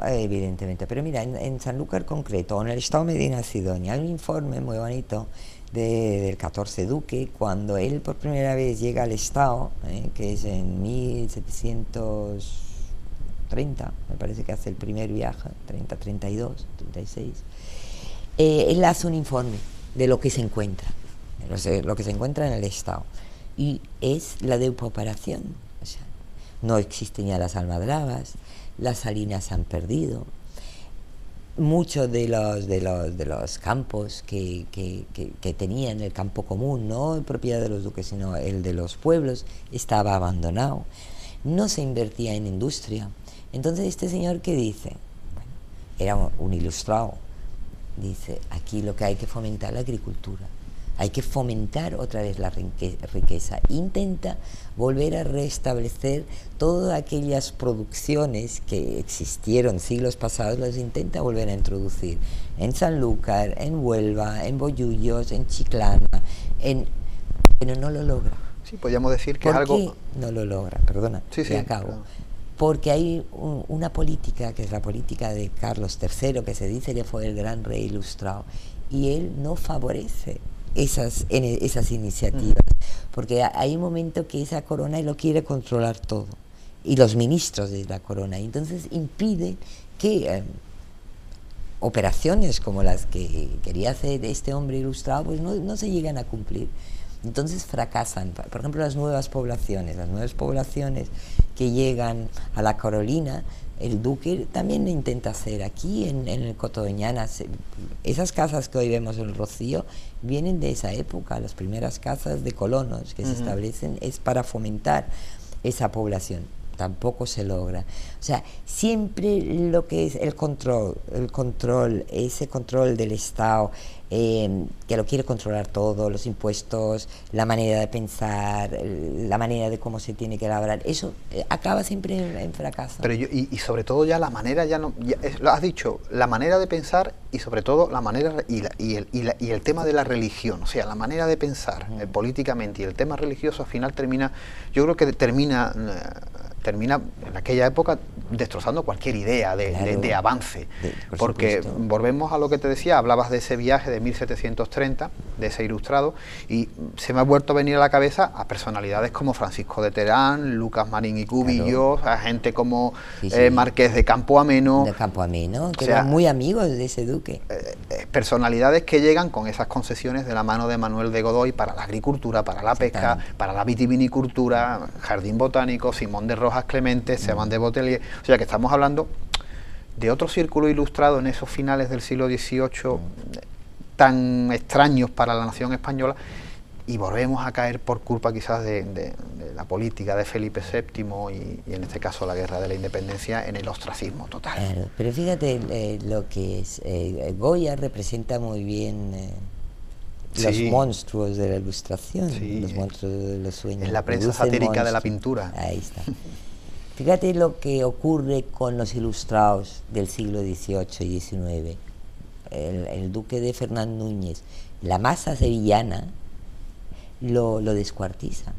S2: evidentemente. Pero mira, en Sanlúcar concreto, en el estado Medina Sidonia, hay un informe muy bonito del 14 duque, cuando él por primera vez llega al estado, que es en 1730, me parece que hace el primer viaje, 30, 32, 36. Él hace un informe de lo que se encuentra, lo que se encuentra en el estado, y es la depauperación. O sea, no existen ya las almadrabas, las salinas se han perdido, muchos de los campos que tenían el campo común, no en propiedad de los duques, sino el de los pueblos, estaba abandonado, no se invertía en industria. Entonces este señor, ¿qué dice? Bueno, era un ilustrado, dice, aquí lo que hay que fomentar la agricultura. Hay que fomentar otra vez la riqueza. Intenta volver a restablecer todas aquellas producciones que existieron siglos pasados, las intenta volver a introducir en Sanlúcar, en Huelva, en Bollullos, en Chiclana, pero no lo logra.
S1: Sí, podríamos decir que es algo...
S2: ¿Por qué no lo logra? Perdona, acabo. Claro. Porque hay una política, que es la política de Carlos III, que se dice que fue el gran rey ilustrado, y él no favorece esas iniciativas, porque hay un momento que esa corona lo quiere controlar todo, y los ministros de la corona, y entonces impide que operaciones como las que quería hacer este hombre ilustrado pues no se llegan a cumplir. Entonces fracasan. Por ejemplo, las nuevas poblaciones que llegan a la Carolina, el duque también lo intenta hacer aquí en el Coto Doñana. Esas casas que hoy vemos en el Rocío vienen de esa época. Las primeras casas de colonos que se establecen es para fomentar esa población. Tampoco se logra. O sea, siempre lo que es el control, ese control del Estado, que lo quiere controlar todo, los impuestos, la manera de pensar, la manera de cómo se tiene que elaborar, eso acaba siempre en fracaso.
S1: Pero y sobre todo ya la manera, lo has dicho, la manera de pensar y sobre todo la manera y el tema de la religión, o sea, la manera de pensar políticamente y el tema religioso al final termina, yo creo que termina en aquella época destrozando cualquier idea de avance, porque volvemos a lo que te decía, hablabas de ese viaje de 1730, de ese ilustrado, y se me ha vuelto a venir a la cabeza a personalidades como Francisco de Terán, Lucas Marín y Cubillos, a gente como Marqués de Campo Ameno.
S2: De Campo Ameno, que eran muy amigos de ese duque.
S1: Personalidades que llegan con esas concesiones de la mano de Manuel de Godoy para la agricultura, para la pesca, para la vitivinicultura, Jardín Botánico, Simón de Rojas Clemente, Seban de Botelier, o sea que estamos hablando de otro círculo ilustrado en esos finales del siglo XVIII tan extraños para la nación española, y volvemos a caer por culpa quizás de la política de Felipe VII y en este caso la guerra de la independencia en el ostracismo total.
S2: Claro, pero fíjate lo que es, Goya representa muy bien los monstruos de la ilustración, los monstruos de los sueños.
S1: Es la prensa satírica de la pintura.
S2: Ahí está. Fíjate lo que ocurre con los ilustrados del siglo XVIII y XIX. El duque de Fernán Núñez, la masa sevillana lo descuartiza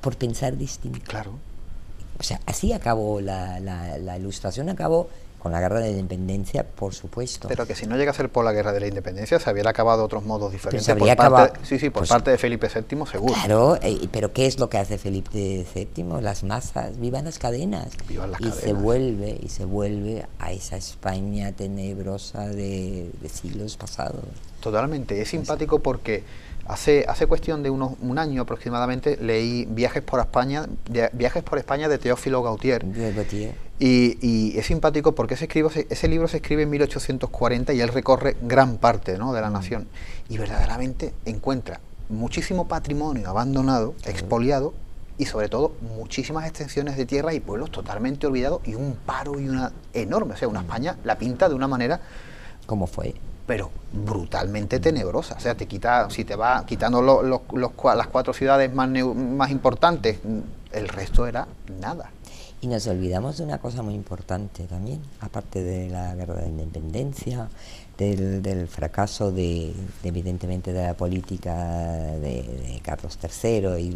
S2: por pensar distinto.
S1: Claro.
S2: O sea, así acabó la ilustración, acabó con la guerra de la independencia, por supuesto.
S1: Pero que si no llega a ser por la guerra de la independencia, se hubiera acabado de otros modos diferentes.
S2: Por
S1: parte de Felipe VII, seguro.
S2: Claro, pero ¿qué es lo que hace Felipe VII? Las masas, vivan las cadenas.
S1: Vivan las cadenas.
S2: Se vuelve a esa España tenebrosa de siglos pasados.
S1: Totalmente, es simpático porque hace cuestión de un año aproximadamente leí Viajes por España de Teófilo Gautier. Y es simpático porque ese libro se escribe en 1840 y él recorre gran parte, ¿no?, de la nación, y verdaderamente encuentra muchísimo patrimonio abandonado, expoliado, y sobre todo muchísimas extensiones de tierra y pueblos totalmente olvidados, y un paro y una enorme, o sea, una España la pinta de una manera...
S2: ¿Cómo fue?
S1: Pero brutalmente tenebrosa. O sea, si te va quitando las 4 ciudades más importantes, el resto era nada.
S2: Y nos olvidamos de una cosa muy importante también, aparte de la guerra de la independencia, del fracaso evidentemente de la política de Carlos III y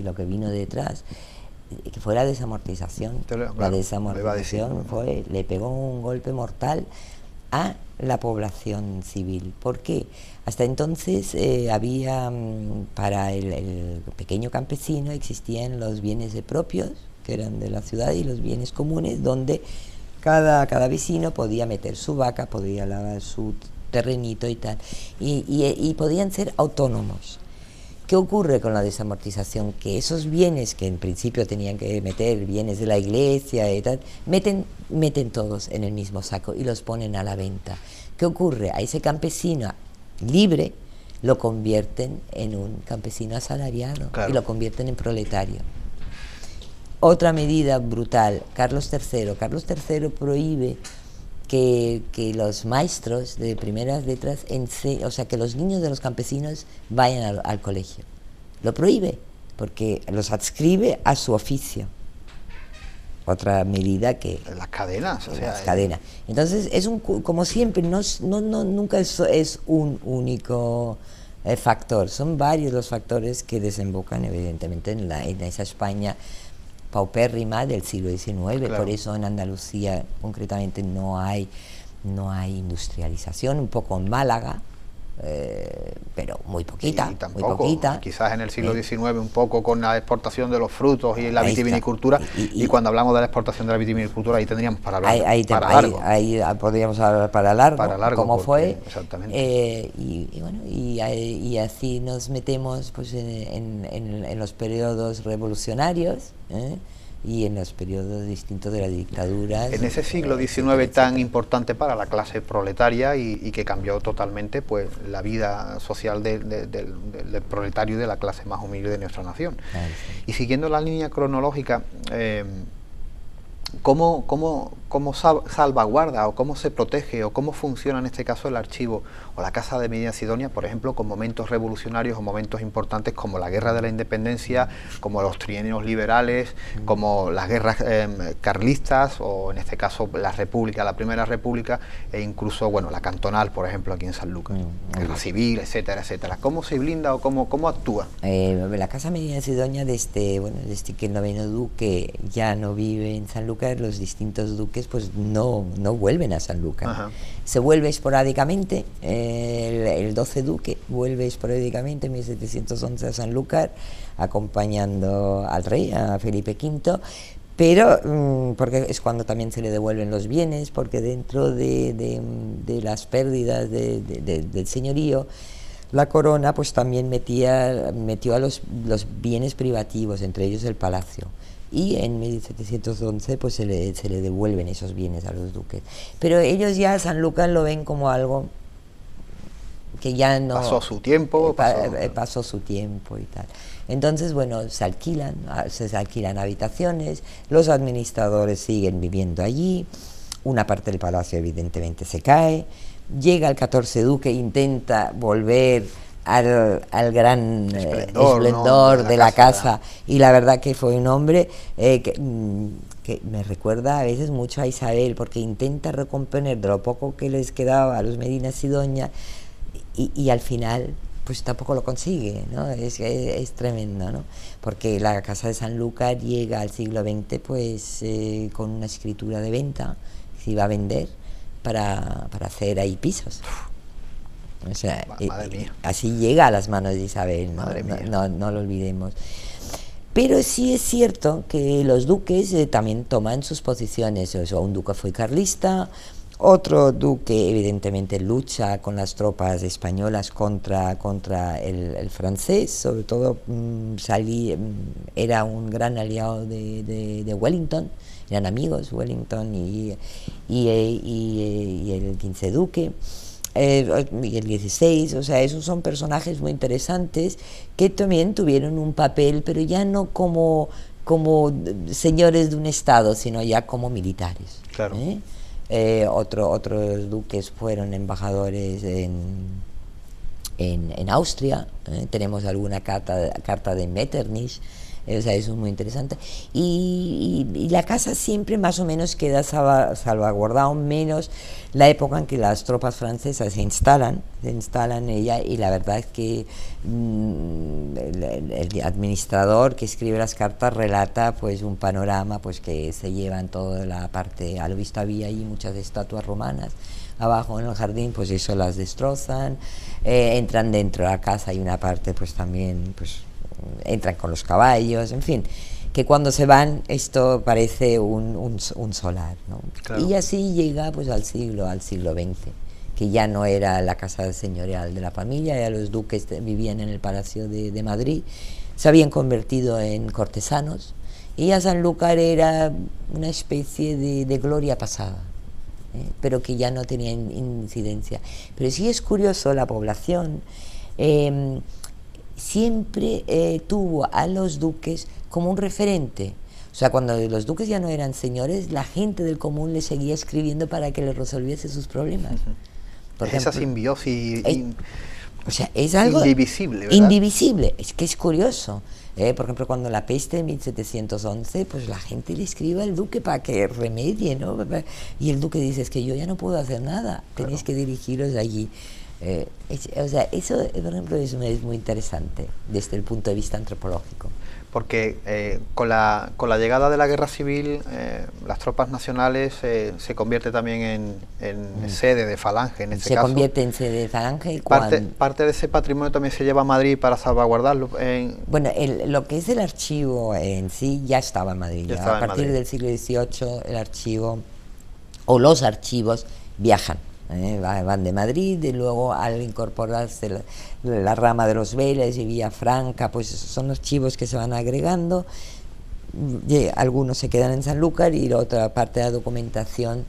S2: lo que vino detrás, que fue la desamortización. La desamortización le pegó un golpe mortal a la población civil. ¿Por qué? Hasta entonces había, para el pequeño campesino, existían los bienes propios, que eran de la ciudad, y los bienes comunes, donde cada vecino podía meter su vaca, podía lavar su terrenito y tal, y podían ser autónomos. ¿Qué ocurre con la desamortización? Que esos bienes que en principio tenían que meter, bienes de la iglesia y tal, meten todos en el mismo saco y los ponen a la venta. ¿Qué ocurre? A ese campesino libre lo convierten en un campesino asalariado, y lo convierten en proletario. Otra medida brutal, Carlos III prohíbe que los maestros de primeras letras, o sea, que los niños de los campesinos vayan al colegio. Lo prohíbe, porque los adscribe a su oficio. Otra medida que...
S1: Las cadenas, o sea...
S2: Las cadenas. Entonces, como siempre, nunca es un único factor. Son varios los factores que desembocan, evidentemente, en esa España paupérrima del siglo XIX. Por eso en Andalucía concretamente no hay industrialización. Un poco en Málaga pero muy poquita,
S1: y tampoco,
S2: muy poquita.
S1: quizás en el siglo XIX un poco con la exportación de los frutos y la
S2: Ahí
S1: vitivinicultura,
S2: está.
S1: y cuando hablamos de la exportación de la vitivinicultura ahí tendríamos para hablar para largo.
S2: Ahí podríamos hablar para largo cómo
S1: porque,
S2: fue,
S1: exactamente.
S2: Y así nos metemos pues en los periodos revolucionarios, y en los periodos distintos de la dictadura.
S1: En ese siglo XIX tan importante para la clase proletaria y que cambió totalmente pues la vida social del proletario y de la clase más humilde de nuestra nación.
S2: Sí.
S1: Y siguiendo la línea cronológica, ¿cómo salvaguarda o cómo se protege o cómo funciona en este caso el archivo o la Casa de Medina Sidonia, por ejemplo, con momentos revolucionarios o momentos importantes como la Guerra de la Independencia, como los trienios liberales, como las guerras carlistas o en este caso la República, la Primera República, e incluso la cantonal, por ejemplo, aquí en Sanlúcar, guerra civil, etcétera, etcétera? ¿Cómo se blinda o cómo actúa?
S2: La Casa Medina Sidonia, desde que el noveno duque ya no vive en Sanlúcar, los distintos duques pues no vuelven a Sanlúcar.
S1: Ajá.
S2: Se vuelve esporádicamente, el 12 duque vuelve esporádicamente en 1711 a Sanlúcar, acompañando al rey, a Felipe V, pero porque es cuando también se le devuelven los bienes, porque dentro de las pérdidas del señorío, la corona pues también metió a los bienes privativos, entre ellos el palacio. Y en 1711 pues se le devuelven esos bienes a los duques. Pero ellos ya Sanlúcar lo ven como algo que ya no...
S1: Pasó su tiempo.
S2: Pasó su tiempo y tal. Entonces, se alquilan habitaciones, los administradores siguen viviendo allí, una parte del palacio evidentemente se cae, llega el 14 duque, intenta volver al gran esplendor de la casa, y la verdad que fue un hombre que me recuerda a veces mucho a Isabel, porque intenta recomponer de lo poco que les quedaba a los Medina Sidonia y al final pues tampoco lo consigue, ¿no? Es tremendo, ¿no? Porque la casa de Sanlúcar llega al siglo XX pues con una escritura de venta, se iba a vender para hacer ahí pisos. O sea,
S1: madre mía.
S2: Así llega a las manos de Isabel, ¿no? No lo olvidemos. Pero sí es cierto que los duques también toman sus posiciones. O sea, un duque fue carlista, otro duque evidentemente lucha con las tropas españolas contra el francés, sobre todo era un gran aliado de Wellington, eran amigos Wellington y el 15 duque. Y el 16, o sea, esos son personajes muy interesantes que también tuvieron un papel, pero ya no como señores de un estado, sino ya como militares.
S1: Claro.
S2: Otros duques fueron embajadores en Austria, tenemos alguna carta de Metternich. O sea, eso es muy interesante. Y la casa siempre más o menos queda salvaguardada, menos la época en que las tropas francesas se instalan ella, y la verdad es que el administrador que escribe las cartas relata pues un panorama pues que se llevan toda la parte, a lo visto había ahí muchas estatuas romanas abajo en el jardín, pues eso las destrozan, entran dentro de la casa y una parte pues también pues entran con los caballos, en fin, que cuando se van esto parece un solar, ¿no? Claro. Y así llega pues al siglo XX, que ya no era la casa señorial de la familia, ya los duques vivían en el Palacio de Madrid, se habían convertido en cortesanos, y ya Sanlúcar era una especie de gloria pasada, pero que ya no tenía incidencia. Pero sí es curioso, la población siempre tuvo a los duques como un referente. O sea, cuando los duques ya no eran señores, la gente del común les seguía escribiendo para que les resolviese sus problemas. Por ejemplo,
S1: esa simbiosis
S2: o sea, es algo
S1: indivisible, ¿verdad?
S2: Indivisible, es que es curioso. Por ejemplo, cuando la peste en 1711, pues la gente le escribe al duque para que remedie, ¿no? Y el duque dice, es que yo ya no puedo hacer nada, tenéis que dirigiros allí. O sea, eso, por ejemplo, es muy interesante desde el punto de vista antropológico.
S1: porque con la llegada de la guerra civil, las tropas nacionales se convierte también en sede de Falange, en este caso.
S2: Se convierte en sede de Falange.
S1: Parte de ese patrimonio también se lleva a Madrid para salvaguardarlo.
S2: Bueno, lo que es el archivo en sí ya estaba en Madrid. A partir del siglo XVIII el archivo o los archivos viajan. Van de Madrid y luego al incorporarse la rama de los Vélez y Villafranca, pues son archivos que se van agregando, algunos se quedan en Sanlúcar y la otra parte de la documentación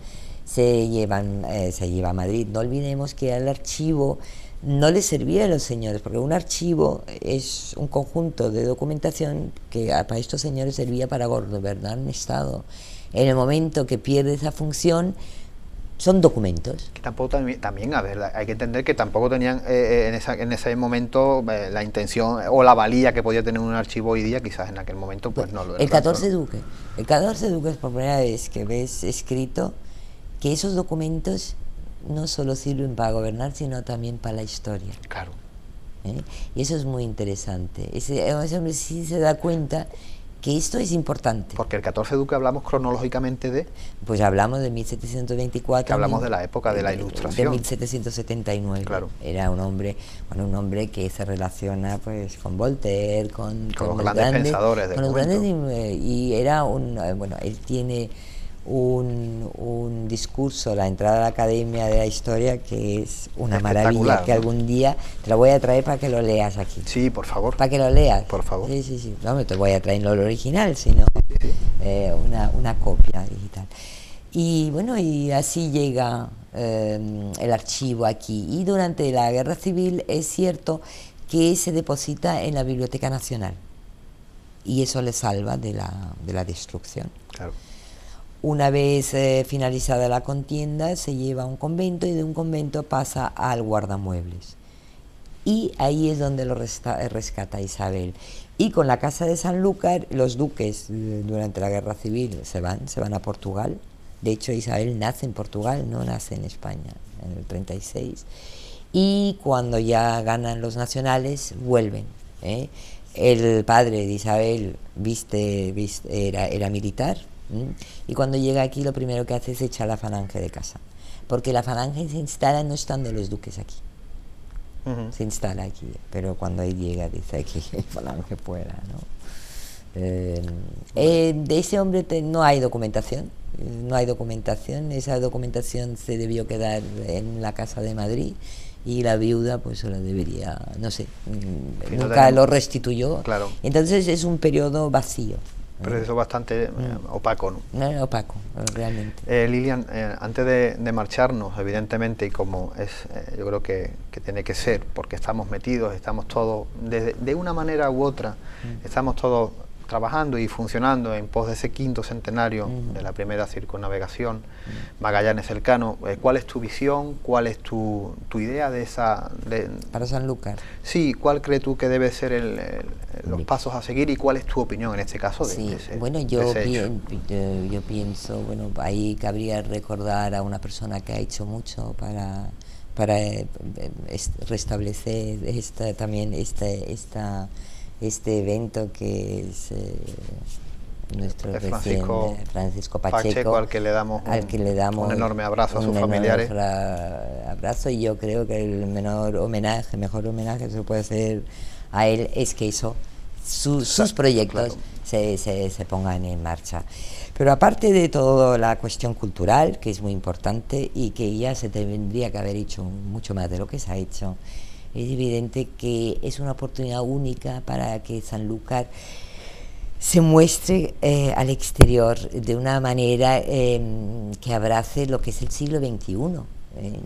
S2: se lleva a Madrid. No olvidemos que el archivo no le servía a los señores, porque un archivo es un conjunto de documentación que para estos señores servía para gobernar un estado. En el momento que pierde esa función, son documentos.
S1: Que tampoco también, a ver, hay que entender que tampoco tenían en ese momento la intención o la valía que podía tener un archivo hoy día, quizás en aquel momento pues no lo era.
S2: El 14 Duque es por primera vez que ves escrito que esos documentos no solo sirven para gobernar, sino también para la historia.
S1: Claro.
S2: Y eso es muy interesante. Ese hombre sí se da cuenta que esto es importante.
S1: Porque el 14 Duque hablamos cronológicamente de...
S2: Pues hablamos de 1724.
S1: Que hablamos de la época de la Ilustración.
S2: De 1779.
S1: Claro.
S2: Era un hombre que se relaciona pues con Voltaire, con
S1: los grandes pensadores del momento.
S2: Y era él tiene un discurso, la entrada a la Academia de la Historia, que es una maravilla, que algún día te lo voy a traer para que lo leas aquí.
S1: Sí, por favor.
S2: Para que lo leas.
S1: Por favor.
S2: Sí. No me te voy a traer lo original, sino una copia digital. Y bueno, y así llega el archivo aquí. Y durante la Guerra Civil es cierto que se deposita en la Biblioteca Nacional. Y eso le salva de la destrucción.
S1: Claro.
S2: Una vez finalizada la contienda, se lleva a un convento y de un convento pasa al guardamuebles. Y ahí es donde lo rescata Isabel. Y con la casa de Sanlúcar, los duques durante la Guerra Civil se van a Portugal. De hecho, Isabel nace en Portugal, no nace en España, en el 36. Y cuando ya ganan los nacionales, vuelven. El padre de Isabel era militar. Y cuando llega aquí lo primero que hace es echar la Falange de casa, porque la Falange se instala no estando los duques aquí, se instala aquí, pero cuando él llega dice que Falange fuera, ¿no? De ese hombre no hay documentación, esa documentación se debió quedar en la casa de Madrid y la viuda pues se la debería, no sé, nunca lo restituyó.
S1: Claro.
S2: Entonces es un periodo vacío.
S1: Pero eso es bastante opaco, ¿no?
S2: No, opaco, realmente.
S1: Lilian, antes de marcharnos, evidentemente, y como yo creo que tiene que ser, porque estamos metidos, estamos todos, de una manera u otra, estamos todos trabajando y funcionando en pos de ese 5º centenario de la primera circunnavegación, Magallanes-Elcano. ¿Cuál es tu visión? ¿Cuál es tu idea de esa...?
S2: Para Sanlúcar.
S1: Sí, ¿cuál crees tú que debe ser los pasos a seguir y cuál es tu opinión en este caso?
S2: Yo pienso, ahí cabría recordar a una persona que ha hecho mucho para restablecer este evento que es nuestro Francisco Pacheco,
S1: al que le damos un enorme abrazo a sus familiares.
S2: Abrazo, y yo creo que el mejor homenaje que se puede hacer a él es que sus proyectos se pongan en marcha. Pero aparte de todo la cuestión cultural, que es muy importante y que ya se tendría que haber hecho mucho más de lo que se ha hecho, es evidente que es una oportunidad única para que Sanlúcar se muestre al exterior de una manera que abrace lo que es el siglo XXI.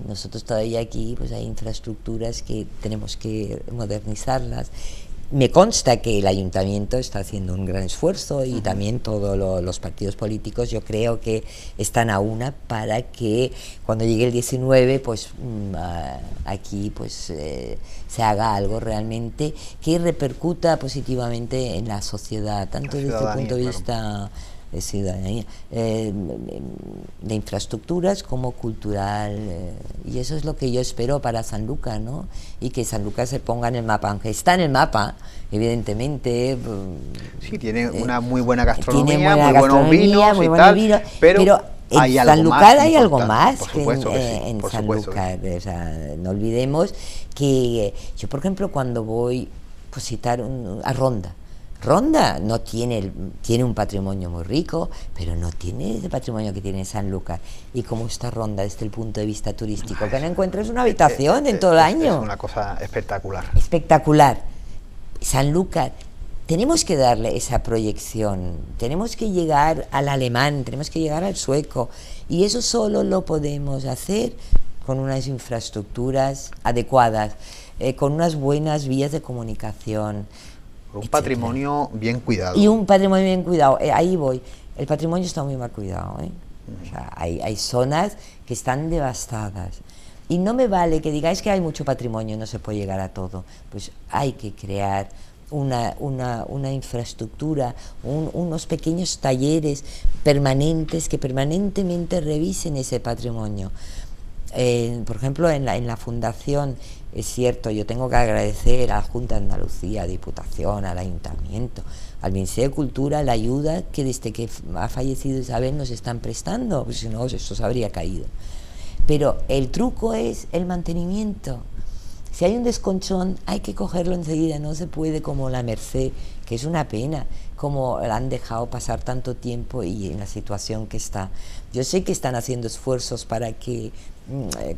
S2: Nosotros todavía aquí pues hay infraestructuras que tenemos que modernizarlas. Me consta que el ayuntamiento está haciendo un gran esfuerzo y también todos los partidos políticos, yo creo que están a una para que cuando llegue el 19 pues aquí pues se haga algo realmente que repercuta positivamente en la sociedad, tanto desde el punto de vista ciudadanía, de infraestructuras como cultural, y eso es lo que yo espero para Sanlúcar, ¿no? Y que Sanlúcar se ponga en el mapa, aunque está en el mapa, evidentemente.
S1: Sí, tiene una muy buena gastronomía,
S2: tiene buena
S1: muy buenos vinos
S2: muy
S1: y
S2: buenos
S1: tal,
S2: vinos,
S1: pero
S2: en Sanlúcar hay algo más
S1: por
S2: que
S1: supuesto que sí,
S2: en
S1: por supuesto que
S2: Sanlúcar. O sea, no olvidemos que yo, por ejemplo, cuando voy pues, citar a Ronda no tiene un patrimonio muy rico, pero no tiene ese patrimonio que tiene Sanlúcar. Y cómo está Ronda desde el punto de vista turístico, que no encuentras una habitación en todo el año.
S1: Es una cosa espectacular.
S2: Espectacular. Sanlúcar, tenemos que darle esa proyección, tenemos que llegar al alemán, tenemos que llegar al sueco, y eso solo lo podemos hacer con unas infraestructuras adecuadas, con unas buenas vías de comunicación.
S1: Un patrimonio bien cuidado.
S2: Y un patrimonio bien cuidado, ahí voy. El patrimonio está muy mal cuidado, ¿eh? O sea, hay zonas que están devastadas. Y no me vale que digáis que hay mucho patrimonio, no se puede llegar a todo. Pues hay que crear una infraestructura, unos pequeños talleres permanentes que permanentemente revisen ese patrimonio. Por ejemplo, en la fundación, es cierto, yo tengo que agradecer a la Junta de Andalucía, a Diputación, al Ayuntamiento, al Ministerio de Cultura, la ayuda que desde que ha fallecido Isabel nos están prestando, porque si no, esto se habría caído. Pero el truco es el mantenimiento. Si hay un desconchón, hay que cogerlo enseguida, no se puede como la Merced, que es una pena, como la han dejado pasar tanto tiempo y en la situación que está. Yo sé que están haciendo esfuerzos para que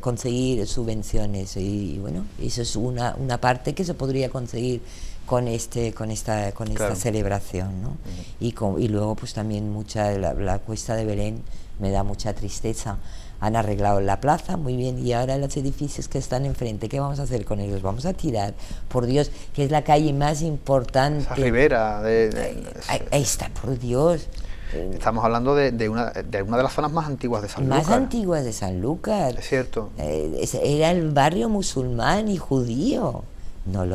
S2: conseguir subvenciones y bueno, eso es una parte que se podría conseguir con esta
S1: claro.
S2: celebración, ¿no? Y luego pues también la Cuesta de Belén me da mucha tristeza. Han arreglado la plaza, muy bien, y ahora los edificios que están enfrente, ¿qué vamos a hacer con ellos? Vamos a tirar, por Dios, que es la calle más importante.
S1: Esa ribera.
S2: Ahí está, por Dios.
S1: Estamos hablando de una de las zonas más antiguas de Sanlúcar.
S2: Más antiguas de Sanlúcar.
S1: Es cierto.
S2: Era el barrio musulmán y judío. No,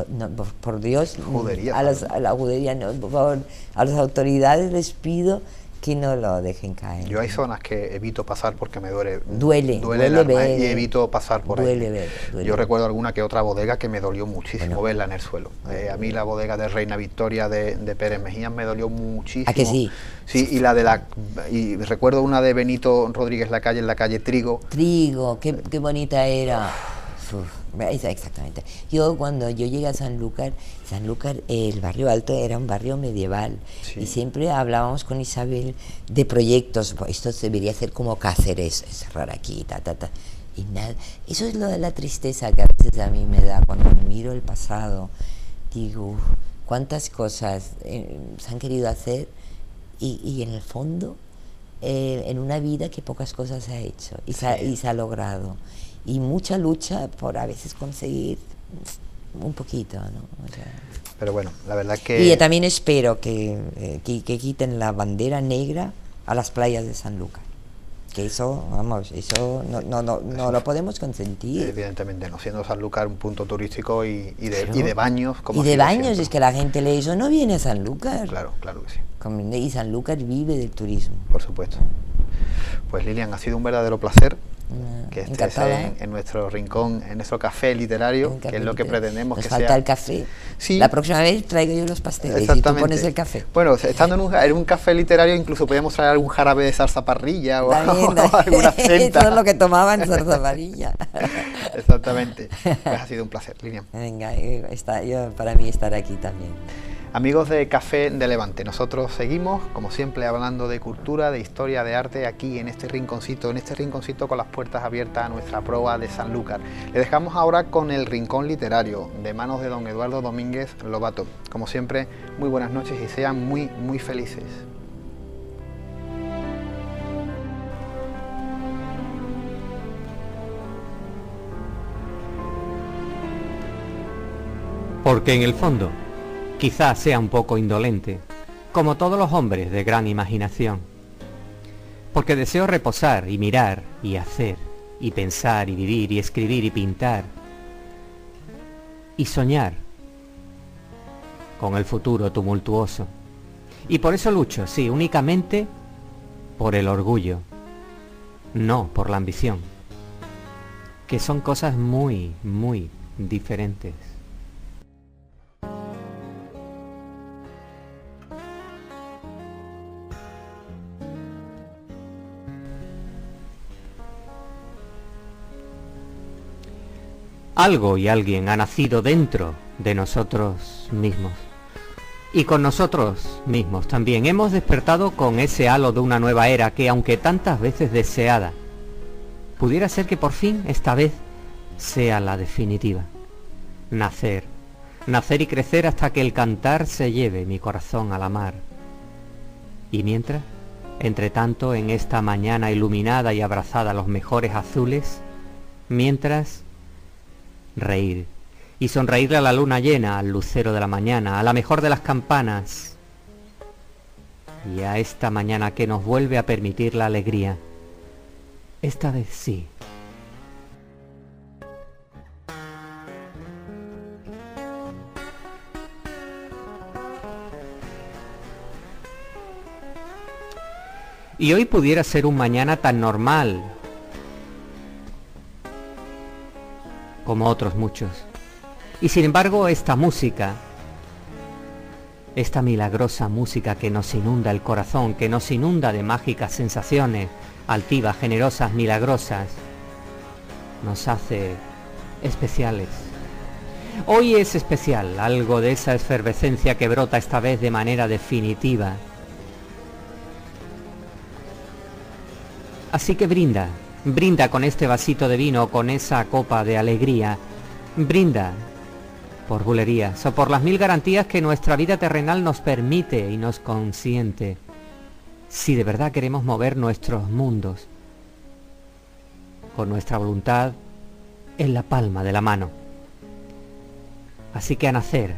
S2: por Dios,
S1: Judería,
S2: a la judería, no, por favor, a las autoridades les pido que no lo dejen caer.
S1: Yo hay zonas que evito pasar porque me duele
S2: Duele
S1: el alma
S2: ver,
S1: y evito pasar por
S2: duele
S1: ahí.
S2: Ver.
S1: Yo recuerdo alguna que otra bodega que me dolió muchísimo verla en el suelo. A mí la bodega de Reina Victoria de Pérez Mejías me dolió muchísimo.
S2: ¿A que sí?
S1: Sí, y recuerdo una de Benito Rodríguez Lacalle en la calle Trigo.
S2: Trigo, qué bonita era. Exactamente. Cuando yo llegué a Sanlúcar, el barrio Alto era un barrio medieval, sí. Y siempre hablábamos con Isabel de proyectos. Esto debería ser como Cáceres, cerrar aquí, y nada. Eso es la tristeza que a veces a mí me da cuando miro el pasado. Digo, cuántas cosas se han querido hacer y en el fondo en una vida que pocas cosas se ha hecho y se ha logrado. Y mucha lucha por a veces conseguir un poquito, ¿no? O sea,
S1: pero bueno, la verdad que...
S2: Y también espero que quiten la bandera negra a las playas de Sanlúcar. Que eso, vamos, eso no lo podemos consentir.
S1: Evidentemente no, siendo Sanlúcar un punto turístico y de baños. Como
S2: y de baños, siempre. Es que la gente le dice, no viene a Sanlúcar.
S1: Claro que sí.
S2: Y Sanlúcar vive del turismo.
S1: Por supuesto. Pues Lilian, ha sido un verdadero placer que estés en nuestro rincón, en nuestro café literario, que es lo que pretendemos.
S2: Nos
S1: que
S2: falta
S1: sea
S2: el café.
S1: Sí.
S2: La próxima vez traigo yo los pasteles y tú pones el café.
S1: Bueno, estando en un café literario incluso podríamos traer algún jarabe de zarzaparrilla o alguna centa.
S2: Todo lo que tomaban zarzaparilla.
S1: Exactamente. Pues ha sido un placer, Lilian.
S2: Venga, para mí estar aquí también.
S1: Amigos de Café de Levante, nosotros seguimos, como siempre, hablando de cultura, de historia, de arte, aquí en este rinconcito con las puertas abiertas a nuestra proa de Sanlúcar. Le dejamos ahora con el Rincón Literario, de manos de don Eduardo Domínguez Lobato. Como siempre, muy buenas noches y sean muy, muy felices.
S4: Porque en el fondo, quizás sea un poco indolente, como todos los hombres de gran imaginación. Porque deseo reposar y mirar y hacer, y pensar y vivir y escribir y pintar, y soñar con el futuro tumultuoso. Y por eso lucho, sí, únicamente por el orgullo, no por la ambición, que son cosas muy, muy diferentes. Algo y alguien ha nacido dentro de nosotros mismos. Y con nosotros mismos también hemos despertado con ese halo de una nueva era que, aunque tantas veces deseada, pudiera ser que por fin esta vez sea la definitiva. Nacer, nacer y crecer hasta que el cantar se lleve mi corazón a la mar. Y mientras, entre tanto, en esta mañana iluminada y abrazada a los mejores azules, mientras, reír y sonreírle a la luna llena, al lucero de la mañana, a la mejor de las campanas y a esta mañana que nos vuelve a permitir la alegría. Esta vez sí. Y hoy pudiera ser un mañana tan normal como otros muchos. Y sin embargo, esta música, esta milagrosa música que nos inunda el corazón, que nos inunda de mágicas sensaciones, altivas, generosas, milagrosas, nos hace especiales. Hoy es especial, algo de esa efervescencia que brota esta vez de manera definitiva. Así que brinda, brinda con este vasito de vino, con esa copa de alegría, brinda por bulerías o por las 1000 garantías que nuestra vida terrenal nos permite y nos consiente, si de verdad queremos mover nuestros mundos con nuestra voluntad en la palma de la mano. Así que a nacer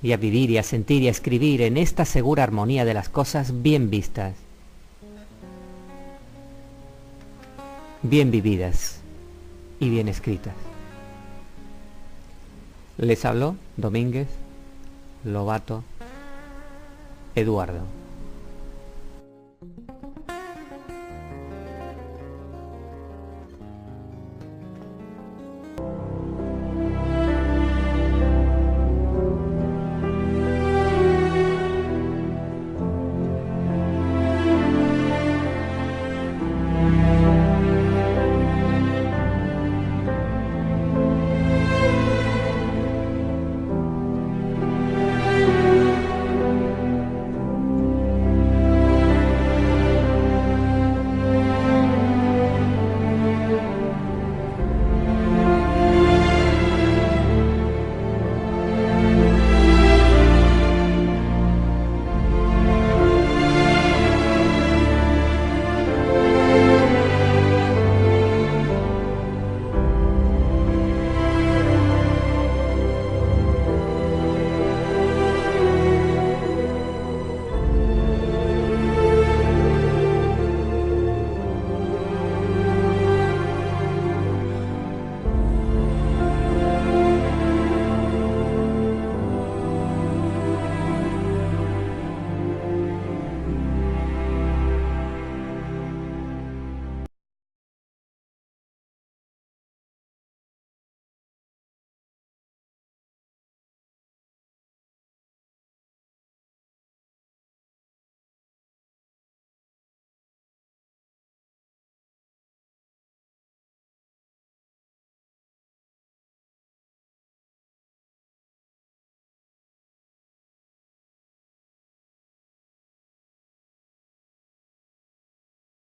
S4: y a vivir y a sentir y a escribir en esta segura armonía de las cosas bien vistas, bien vividas y bien escritas. Les habló Domínguez Lobato Eduardo.